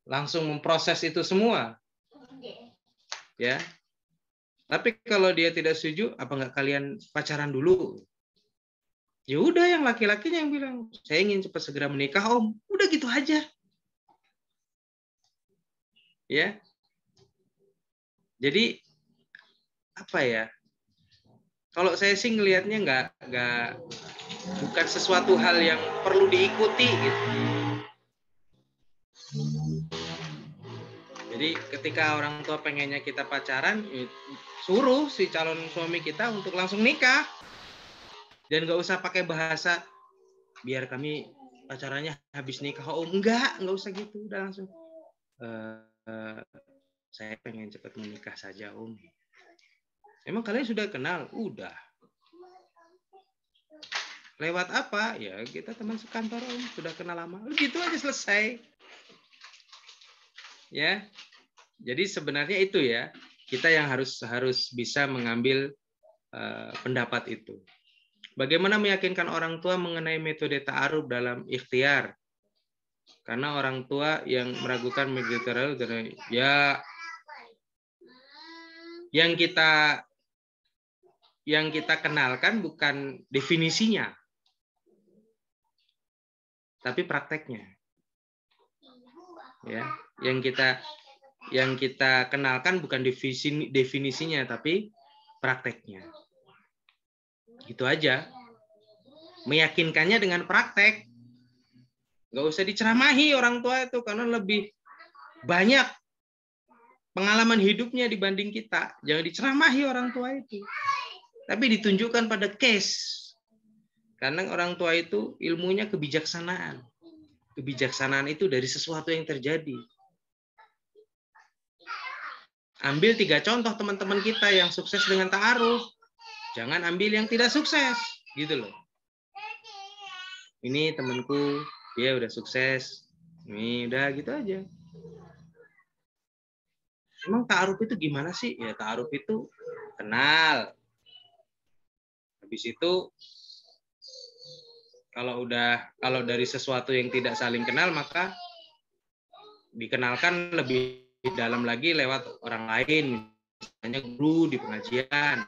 langsung memproses itu semua. Ya. Tapi kalau dia tidak setuju, apa nggak kalian pacaran dulu? Ya udah yang laki-lakinya yang bilang, saya ingin cepat segera menikah, Om. Udah gitu aja. Ya. Jadi apa ya? Kalau saya sih ngelihatnya bukan sesuatu hal yang perlu diikuti gitu. Jadi ketika orang tua pengennya kita pacaran, suruh si calon suami kita untuk langsung nikah. Dan nggak usah pakai bahasa biar kami pacarannya habis nikah. Oh nggak usah gitu. Udah langsung. Saya pengen cepat menikah saja Om. Emang kalian sudah kenal? Udah. Lewat apa? Ya kita teman sekantor Om. Sudah kenal lama. Gitu aja selesai. Ya. Jadi sebenarnya itu ya. Kita yang harus bisa mengambil pendapat itu. Bagaimana meyakinkan orang tua mengenai metode ta'aruf dalam ikhtiar? Karena orang tua yang meragukan metode ta'aruf, ya yang kita kenalkan bukan definisinya, tapi prakteknya. Ya, yang kita kenalkan bukan definisinya, tapi prakteknya. Itu aja. Meyakinkannya dengan praktek. Nggak usah diceramahi orang tua itu, karena lebih banyak pengalaman hidupnya dibanding kita. Jangan diceramahi orang tua itu. Tapi ditunjukkan pada case. Karena orang tua itu ilmunya kebijaksanaan. Kebijaksanaan itu dari sesuatu yang terjadi. Ambil 3 contoh teman-teman kita yang sukses dengan ta'aruf. Jangan ambil yang tidak sukses. Gitu loh. Ini temanku, dia udah sukses. Ini udah gitu aja. Emang ta'aruf itu gimana sih? Ya ta'aruf itu kenal. Habis itu kalau dari sesuatu yang tidak saling kenal, maka dikenalkan lebih dalam lagi lewat orang lain, misalnya guru di pengajian.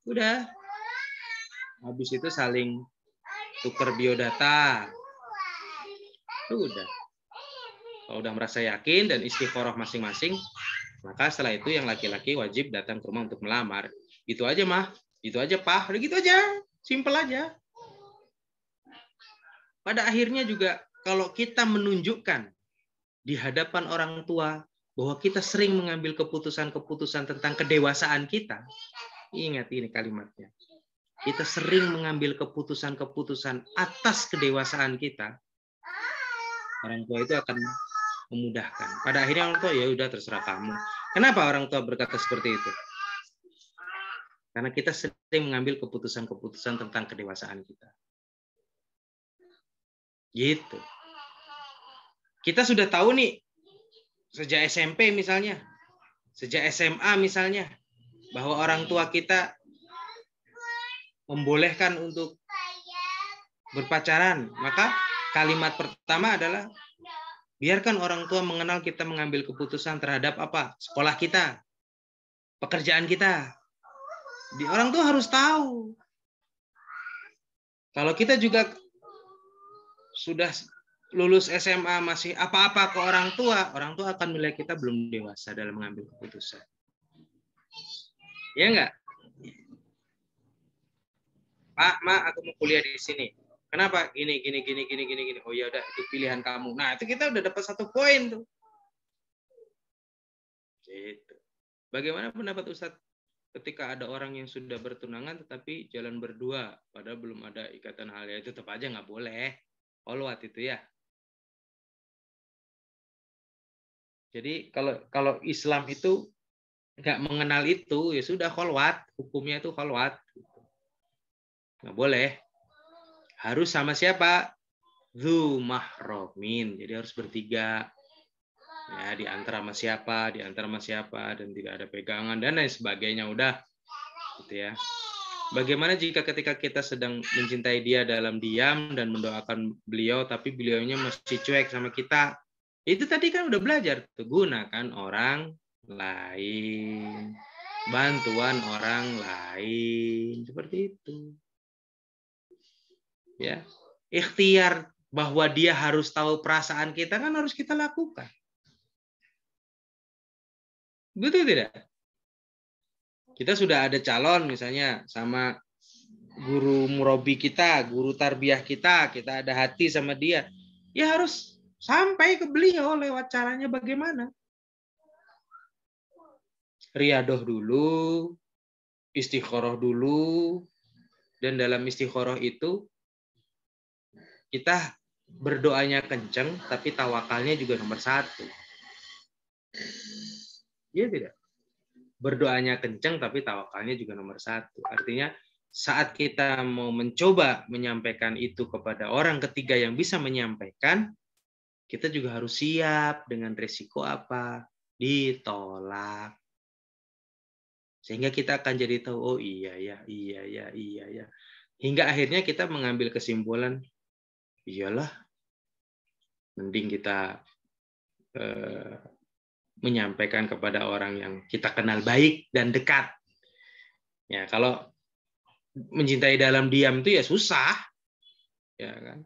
Udah. Habis itu saling tukar biodata. Itu udah. Kalau udah merasa yakin dan istikharah masing-masing, maka setelah itu yang laki-laki wajib datang ke rumah untuk melamar. Gitu aja, Mah. Gitu aja, Pak. Udah gitu aja. Simpel aja. Pada akhirnya juga kalau kita menunjukkan di hadapan orang tua bahwa kita sering mengambil keputusan-keputusan tentang kedewasaan kita, ingat ini kalimatnya. Kita sering mengambil keputusan-keputusan atas kedewasaan kita, orang tua itu akan memudahkan. Pada akhirnya orang tua, ya udah terserah kamu. Kenapa orang tua berkata seperti itu? Karena kita sering mengambil keputusan-keputusan tentang kedewasaan kita. Gitu. Kita sudah tahu nih, sejak SMP misalnya, sejak SMA misalnya, bahwa orang tua kita membolehkan untuk berpacaran. Maka kalimat pertama adalah, biarkan orang tua mengenal kita mengambil keputusan terhadap apa? Sekolah kita, pekerjaan kita. Orang tua harus tahu. Kalau kita juga sudah lulus SMA masih apa-apa ke orang tua akan melihat kita belum dewasa dalam mengambil keputusan. Ya enggak? Pak, Ma, aku mau kuliah di sini. Kenapa? Gini. Oh ya udah, itu pilihan kamu. Nah, itu kita udah dapat 1 poin tuh. Gitu. Bagaimana pendapat Ustadz ketika ada orang yang sudah bertunangan tetapi jalan berdua, padahal belum ada ikatan halal, itu tetap aja nggak boleh. Kholwat itu ya. Jadi kalau Islam itu nggak mengenal itu, ya sudah kholwat. Hukumnya itu kholwat. Nggak boleh. Harus sama siapa? Dzu mahromin. Jadi harus bertiga. Ya, di antara sama siapa, dan tidak ada pegangan, dan lain sebagainya. Udah. Gitu ya. Bagaimana jika ketika kita sedang mencintai dia dalam diam dan mendoakan beliau, tapi beliaunya masih cuek sama kita? Itu tadi kan udah belajar. Gunakan orang lain. Bantuan orang lain. Seperti itu. Ya. Ikhtiar bahwa dia harus tahu perasaan kita kan harus kita lakukan. Betul tidak? Kita sudah ada calon misalnya sama guru murabi kita, guru tarbiyah kita ada hati sama dia. Ya harus sampai ke beliau lewat caranya bagaimana. Riyadoh dulu, istikharah dulu, Dan dalam istikharah itu kita berdoanya kenceng, tapi tawakalnya juga nomor 1. Iya tidak? Berdoanya kenceng, tapi tawakalnya juga nomor 1. Artinya saat kita mau mencoba menyampaikan itu kepada orang ketiga yang bisa menyampaikan, kita juga harus siap dengan risiko apa? Ditolak. Sehingga kita akan jadi tahu, oh iya ya. Hingga akhirnya kita mengambil kesimpulan, iyalah, mending kita menyampaikan kepada orang yang kita kenal baik dan dekat. Ya, kalau mencintai dalam diam itu ya susah. Ya kan?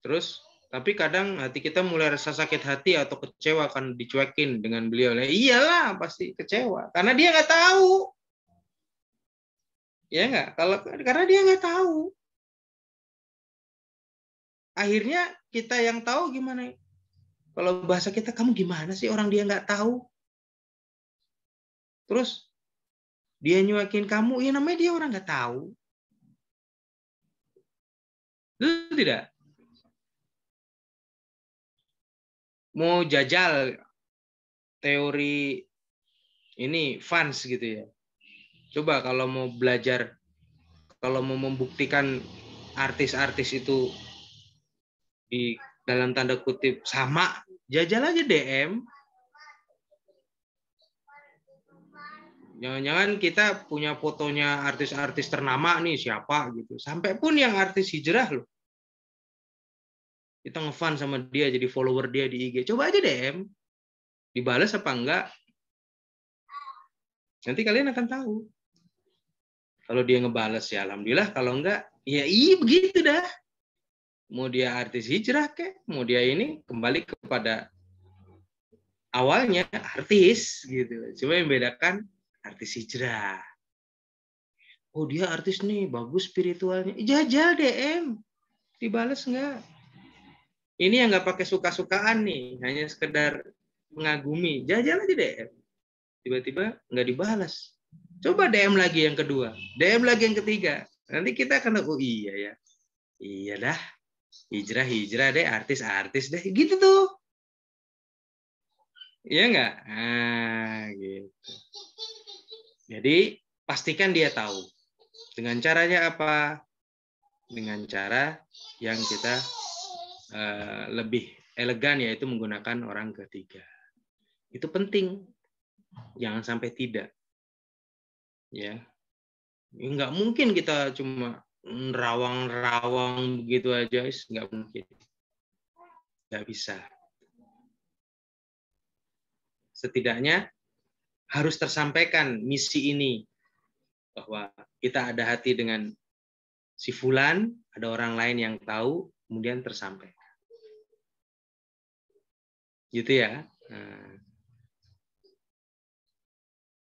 Terus, tapi kadang hati kita mulai rasa sakit hati atau kecewa kan dicuekin dengan beliau. Iyalah, pasti kecewa. Karena dia nggak tahu. Ya nggak? Karena dia nggak tahu. Akhirnya kita yang tahu gimana? Kalau bahasa kita, kamu gimana sih orang dia nggak tahu? Terus dia nyuakin kamu, ya namanya dia orang nggak tahu. Itu tidak? Mau jajal teori ini fans gitu ya. Coba kalau mau belajar, kalau mau membuktikan artis-artis itu di dalam tanda kutip sama, jajal aja DM. Jangan-jangan kita punya fotonya artis-artis ternama nih, siapa gitu. Sampai pun yang artis hijrah loh. Kita ngefans sama dia, jadi follower dia di IG. Coba aja DM. Dibalas apa enggak? Nanti kalian akan tahu. Kalau dia ngebales ya alhamdulillah, kalau enggak ya iya begitu dah. Mau dia artis hijrah kek, mau dia ini kembali kepada awalnya artis gitu. Cuma yang bedakan artis hijrah. Oh dia artis nih, bagus spiritualnya. Jajal DM. Dibalas enggak? Ini yang nggak pakai suka-sukaan nih, hanya sekedar mengagumi. Jajal aja DM. Tiba-tiba nggak dibalas. Coba DM lagi yang kedua, DM lagi yang ketiga. Nanti kita akan, oh iya ya, iya dah, hijrah deh, artis deh, gitu tuh. Iya nggak? Nah, gitu. Jadi pastikan dia tahu. Dengan caranya apa? Dengan cara yang kita lebih elegan, yaitu menggunakan orang ketiga. Itu penting, jangan sampai tidak. Ya, nggak mungkin kita cuma rawang-rawang begitu aja, nggak mungkin, nggak bisa. Setidaknya harus tersampaikan misi ini, bahwa kita ada hati dengan si fulan, ada orang lain yang tahu, kemudian tersampaikan. Gitu ya. Nah.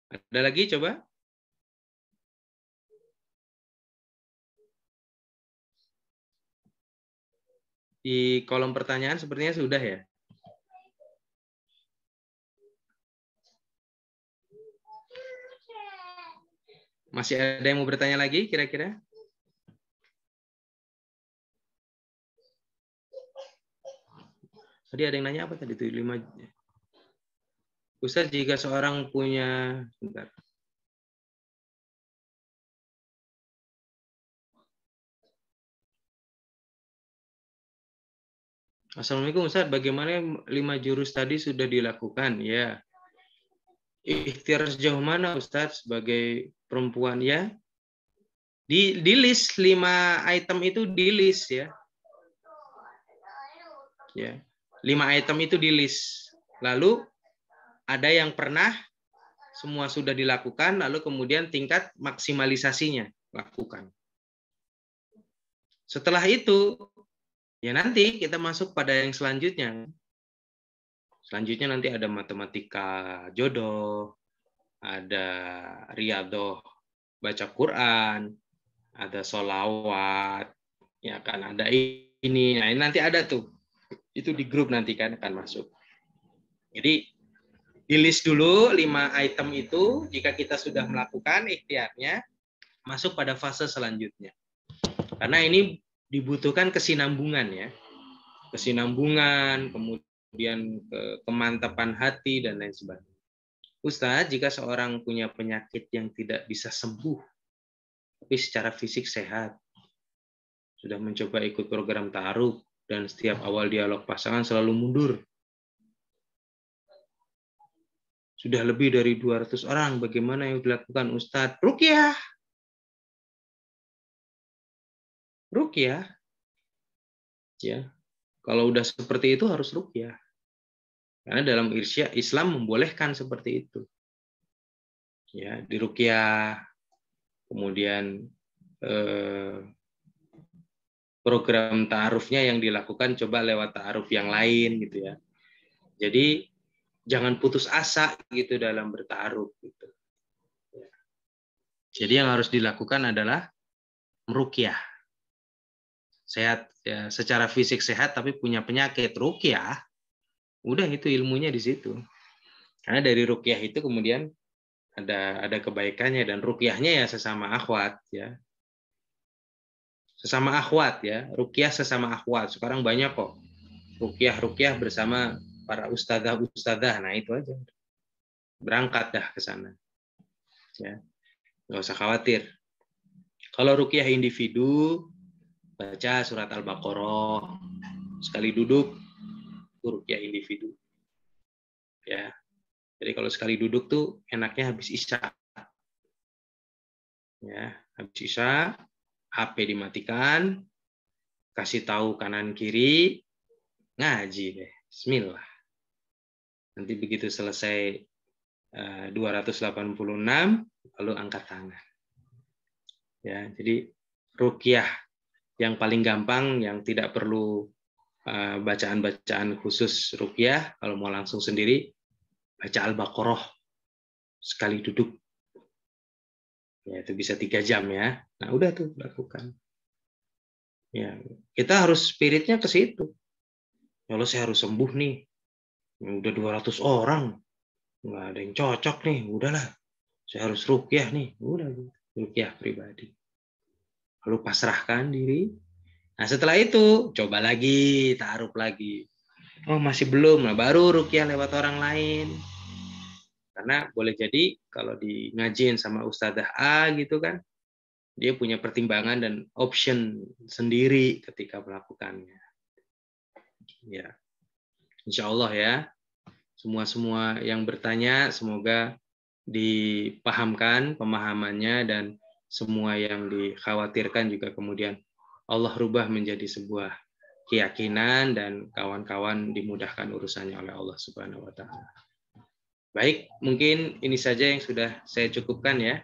Ada lagi coba? Di kolom pertanyaan sepertinya sudah ya. Masih ada yang mau bertanya lagi kira-kira? Tadi ada yang nanya apa tadi itu 5. Ustaz, jika seorang punya, bentar. Assalamualaikum Ustaz, bagaimana 5 jurus tadi sudah dilakukan? Ya. Ikhtiar sejauh mana Ustaz sebagai perempuan ya? Di list 5 item itu di list ya. Ya. 5 item itu di list. Lalu ada yang pernah semua sudah dilakukan, lalu kemudian tingkat maksimalisasinya lakukan. Setelah itu ya nanti kita masuk pada yang selanjutnya. Selanjutnya nanti ada matematika jodoh, ada riyadhah baca Quran, ada sholawat, ya kan ada ini. Nah, nanti ada tuh. Itu di grup nanti kan akan masuk. Jadi Di list dulu 5 item itu, jika kita sudah melakukan ikhtiarnya, masuk pada fase selanjutnya. Karena ini dibutuhkan kesinambungan ya. Kesinambungan, kemudian kemantapan hati, dan lain sebagainya. Ustadz, jika seorang punya penyakit yang tidak bisa sembuh, tapi secara fisik sehat, sudah mencoba ikut program ta'aruf, dan setiap awal dialog pasangan selalu mundur, sudah lebih dari 200 orang, bagaimana yang dilakukan Ustadz? Ruqyah. Ruqyah. Ya. Kalau udah seperti itu harus ruqyah. Karena dalam irsyad Islam membolehkan seperti itu. Ya, di ruqyah, kemudian program ta'arufnya yang dilakukan coba lewat ta'aruf yang lain gitu ya. Jadi jangan putus asa gitu dalam berta'aruf gitu. Jadi yang harus dilakukan adalah meruqyah. Sehat ya, secara fisik sehat tapi punya penyakit, ruqyah. Udah itu ilmunya di situ. Karena dari ruqyah itu kemudian ada kebaikannya, dan ruqyahnya ya sesama akhwat ya. Sesama akhwat ya, ruqyah sesama akhwat. Sekarang banyak kok ruqyah bersama para ustadzah. Nah, itu aja. Berangkat dah ke sana. Ya. Nggak usah khawatir. Kalau ruqyah individu, baca surat Al-Baqarah sekali duduk, itu ruqyah individu. Ya. Jadi kalau sekali duduk tuh enaknya habis isya. Ya, habis isya, HP dimatikan, kasih tahu kanan kiri, ngaji deh. Bismillah. Nanti begitu selesai 286, lalu angkat tangan. Ya, jadi ruqyah yang paling gampang, yang tidak perlu bacaan-bacaan khusus ruqyah, kalau mau langsung sendiri, baca Al-Baqarah sekali duduk. Ya, itu bisa 3 jam ya. Nah, udah tuh lakukan. Ya, kita harus spiritnya ke situ. Kalau saya harus sembuh nih, udah 200 orang, nggak ada yang cocok nih, udahlah, saya harus ruqyah nih, udah ruqyah pribadi. Lalu pasrahkan diri. Nah, setelah itu coba lagi, ta'aruf lagi. Oh, masih belum, nah baru ruqyah lewat orang lain. Karena boleh jadi kalau di ngajiin sama ustadzah A gitu kan, dia punya pertimbangan dan option sendiri ketika melakukannya. Ya, insya Allah ya. Semua yang bertanya semoga dipahamkan pemahamannya, dan semua yang dikhawatirkan juga kemudian Allah rubah menjadi sebuah keyakinan, dan kawan-kawan dimudahkan urusannya oleh Allah Subhanahu wa taala. Baik, mungkin ini saja yang sudah saya cukupkan ya,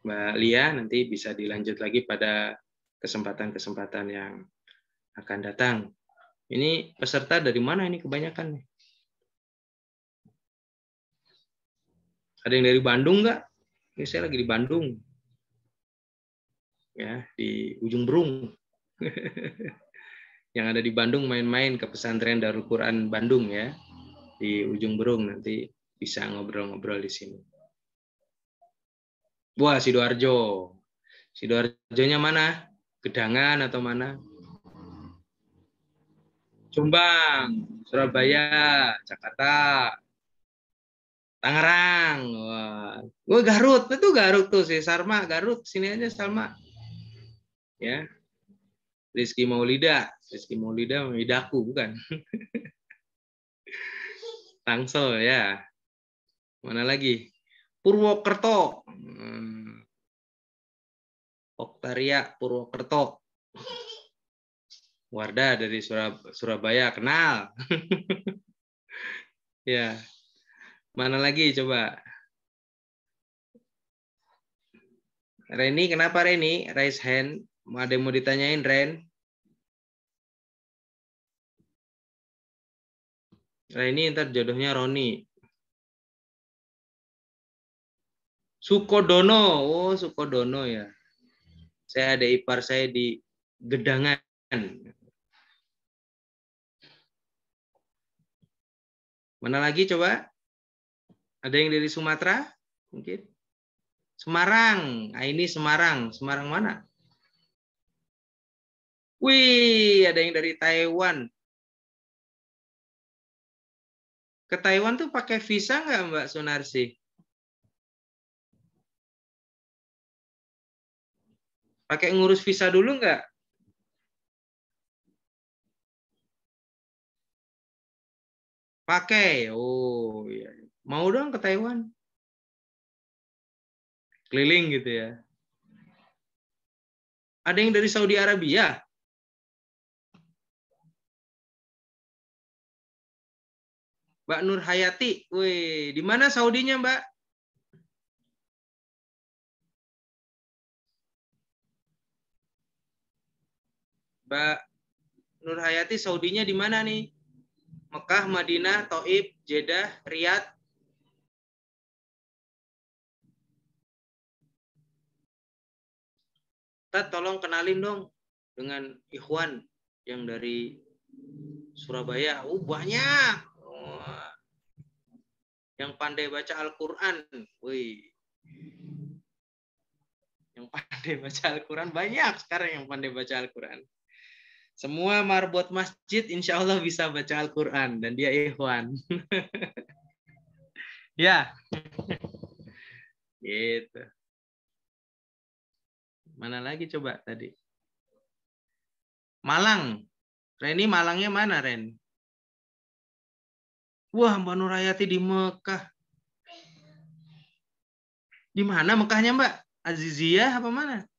Mbak Lia. Nanti bisa dilanjut lagi pada kesempatan-kesempatan yang akan datang. Ini peserta dari mana ini kebanyakan nih? Ada yang dari Bandung nggak? Ini saya lagi di Bandung. Ya, di ujung Berung. Yang ada di Bandung main-main ke pesantren Darul Quran Bandung ya. Di ujung Berung, nanti bisa ngobrol-ngobrol di sini. Wah, Sidoarjo. Sidoarjonya mana? Gedangan atau mana? Jombang, Surabaya, Jakarta, Tangerang. Wah, Garut. Itu Garut tuh si Sarma, Garut. Sini aja Salma. Ya. Rizky Maulida Midaku bukan. Tangsel ya. Mana lagi? Purwokerto. Oktaria Purwokerto. Wardah dari Surabaya, kenal. Ya. Mana lagi coba? Reni, kenapa Reni? Raise hand. Ada yang mau ditanyain, Ren? Reni ntar jodohnya Roni. Sukodono. Oh, Sukodono ya. Saya ada ipar saya di Gedangan. Mana lagi coba? Ada yang dari Sumatera? Mungkin. Semarang. Nah, ini Semarang. Semarang mana? Wih, ada yang dari Taiwan. Ke Taiwan tuh pakai visa nggak, Mbak Sunarsi? Pakai ngurus visa dulu nggak? Pakai. Oh, iya. Mau dong ke Taiwan? Keliling gitu ya. Ada yang dari Saudi Arabia? Mbak Nur Hayati. Wih, di mana Saudinya, Mbak? Mbak Nur Hayati, Saudinya di mana nih? Mekah, Madinah, Taif, Jeddah, Riyadh. Tad, tolong kenalin dong dengan Ikhwan yang dari Surabaya. Banyak. Yang pandai baca Al-Quran. Wih. Yang pandai baca Al-Quran. Banyak sekarang yang pandai baca Al-Quran. Semua marbot masjid insya Allah bisa baca Al-Quran. Dan dia Ikhwan. Ya. Gitu. Mana lagi coba tadi? Malang. Reni, Malangnya mana, Ren? Wah, Mbak Nur Hayati di Mekah. Di mana Mekahnya, Mbak? Aziziyah apa mana?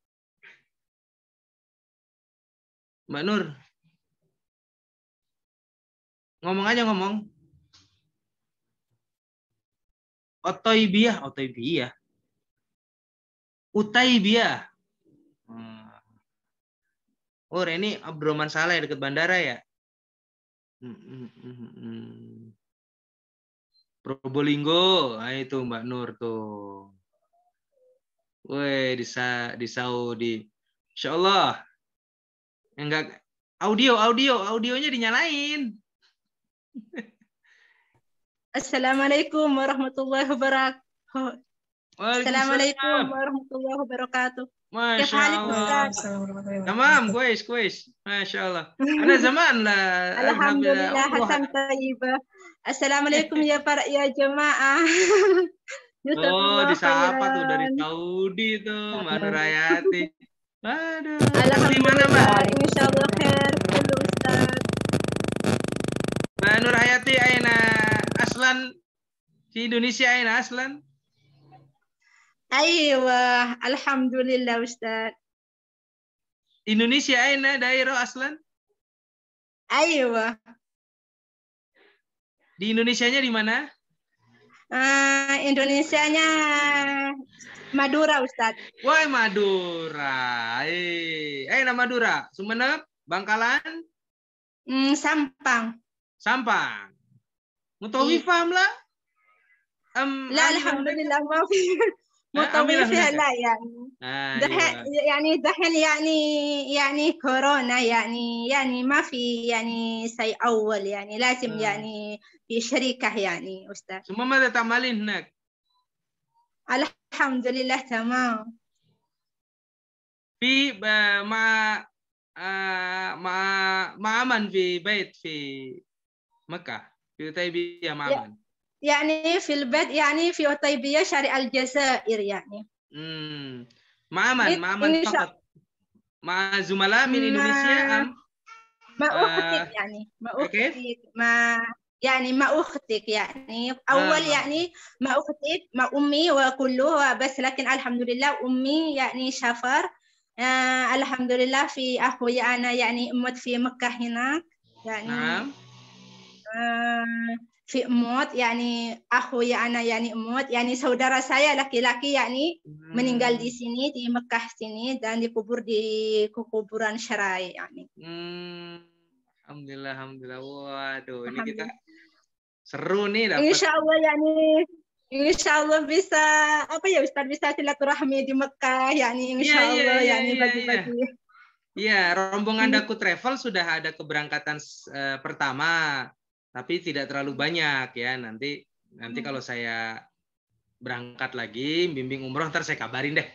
Mbak Nur. Ngomong aja, ngomong. Otoibiyah. Otoibiyah. Utaibiyah. Oh, Reni Abdurrahman Saleh dekat bandara ya? Probolinggo. Nah, itu Mbak Nur tuh. Woi, di Saudi. Insya Allah. Enggak, audionya dinyalain. Assalamualaikum warahmatullahi wabarakatuh. Assalamualaikum warahmatullahi wabarakatuh. Masya Allah. Tamam, kuis. Masya Allah. Ada zaman lah. Alhamdulillah, hasan tayyibah. Assalamualaikum ya jemaah. Oh, disapa tuh dari Saudi tuh, Mbak Nur Hayati. Aduh. Di mana, Mbak? Insyaallah khair, kullu Ustaz. Mbak Nur Hayati aina aslan di Indonesia aina aslan? Aywa, alhamdulillah Ustaz. Indonesia aina daerah aslan? Aywa. Di Indonesianya di mana? Indonesianya Madura, Ustaz. Woi, Madura. Aina Madura. Sumeneb, Bangkalan? Sampang. Sampang. Mutawifah lah? لا الحمد لله ما في مطوفة لا يعني دحين يعني كورونا يعني ما في يعني شيء أول يعني لازم يعني في شركة يعني أستاذ. ثم ماذا تعملين هناك؟ الحمد لله تمام. في مع من في بيت في مكة في طيبية مع من؟ يعني في البيت يعني في طيبية شارع الجزائر يعني. مع من فقط؟ مع زملاء من إندونيسيا أم؟ مع أختك يعني مع أختك مع أختك يعني أول يعني مع أختك مع أمي وكله بس لكن الحمد لله أمي يعني سافر الحمد لله في أخوي أنا يعني أموت في مكة هناك يعني نعم. في أموت يعني أخوي أنا يعني أموت يعني saudara saya laki-laki يعني meninggal di sini di Mekah sini dan dikubur di kuburan Syrai yani. Alhamdulillah. Waduh, ini kita seru nih dapat. Insya Allah bisa apa ya Ustaz bisa silaturahmi di Mekah yani insya Allah yani bagi-bagi. Iya, rombongan Daku Travel sudah ada keberangkatan pertama. Tapi tidak terlalu banyak ya. Nanti kalau saya berangkat lagi, bimbing umroh, ntar saya kabarin deh.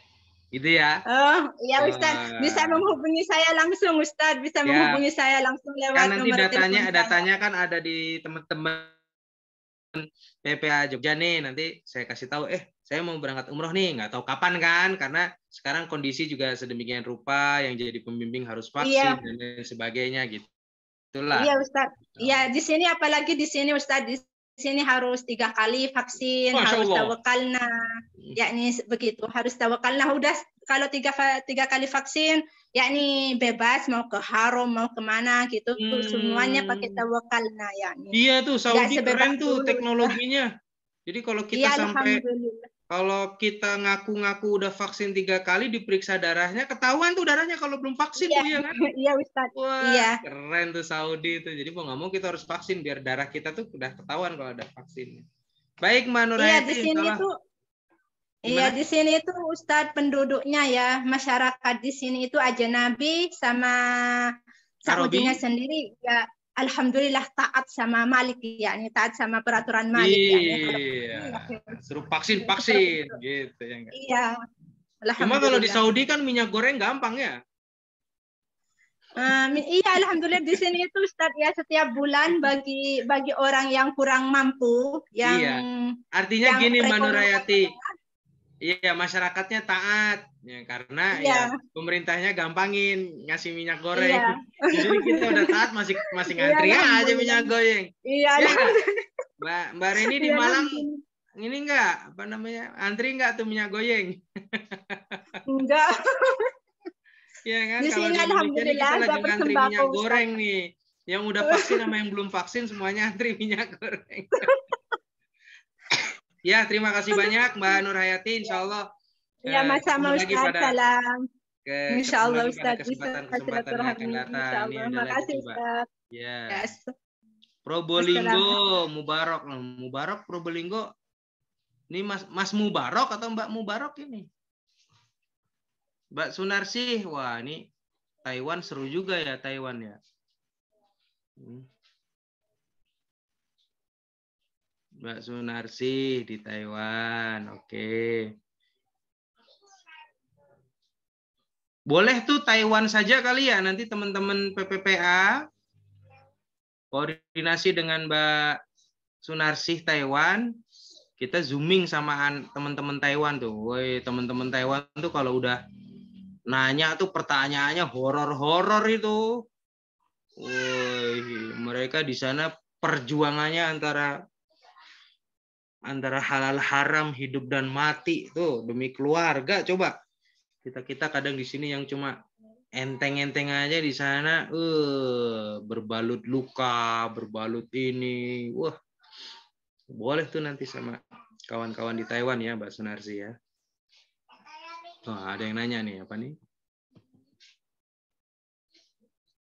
Gitu ya. Oh, iya Ustaz. Bisa menghubungi saya langsung, Ustaz. Bisa menghubungi saya langsung lewat kan nanti nomor telepon datanya kan ada di teman-teman PPA Jogja nih. Nanti saya kasih tahu, saya mau berangkat umroh nih, nggak tahu kapan kan, karena sekarang kondisi juga sedemikian rupa, yang jadi pembimbing harus vaksin dan lain sebagainya gitu. Itulah. Iya Ustaz. Iya, di sini apalagi di sini Ustaz, di sini harus 3 kali vaksin, harus tawakalna, yakni begitu, harus tawakalna. Udah kalau tiga kali vaksin, yakni bebas mau ke haram, mau kemana gitu, semuanya pakai tawakalna, yakni. Iya tuh, Saudi keren tuh teknologinya. Jadi kalau kita kalau kita ngaku-ngaku udah vaksin 3 kali, diperiksa darahnya, ketahuan tuh darahnya kalau belum vaksin tuh, ya kan? Iya Ustaz. Wah, keren tuh Saudi tuh. Jadi mau nggak mau kita harus vaksin biar darah kita tuh udah ketahuan kalau ada vaksinnya. Baik, Mbak Nurhayati. Iya, di sini tuh. Iya, di sini itu Ustadz penduduknya ya, masyarakat di sini itu ajnabi sama Saudinya sendiri ya, alhamdulillah taat sama Malik, yakni taat sama peraturan Malik. Iya. Suruh vaksin gitu ya enggak? Iya. Cuma kalau di Saudi kan minyak goreng gampang ya. Iya, alhamdulillah di sini itu Ustadz ya, setiap bulan bagi orang yang kurang mampu, yang iya. Artinya gini Mbak Nurhayati. Iya, masyarakatnya taat ya, karena ya pemerintahnya gampangin ngasih minyak goreng. Iya. Jadi kita udah taat masih ngantri aja minyak goreng. Iya. Ya, Mbak Reni di Malang ini enggak apa namanya? Antri enggak tuh minyak goreng? Enggak. Iya kan, di kalau sini di Indonesia ini kita lagi ngantri minyak goreng nih. Yang udah vaksin sama yang belum vaksin semuanya antri minyak goreng. Ya, terima kasih banyak Mbak Nurhayati. Insya Allah. Ya, sama Ustaz. Salam. Insya Allah Ustaz. Kesempatan yang akan datang. Terima kasih Ustaz. Ya. Probolinggo, Mubarak. Mubarak Probolinggo. Ini Mas Mubarak atau Mbak Mubarak ini? Mbak Sunarsih. Wah, ini Taiwan seru juga ya, Taiwan ya. Mbak Sunarsih di Taiwan, oke. Boleh tuh Taiwan saja kali ya, nanti teman-teman PPPA koordinasi dengan Mbak Sunarsih Taiwan, kita zooming sama teman-teman Taiwan tuh. Woi, teman-teman Taiwan tuh kalau udah nanya tuh pertanyaannya horor-horor itu. Woi, mereka di sana perjuangannya antara halal haram, hidup dan mati tuh demi keluarga. Coba kita kadang di sini yang cuma enteng-enteng aja, di sana berbalut luka, berbalut ini. Wah, boleh tuh nanti sama kawan-kawan di Taiwan ya, Mbak Sunarsi ya. Ada yang nanya nih, apa nih?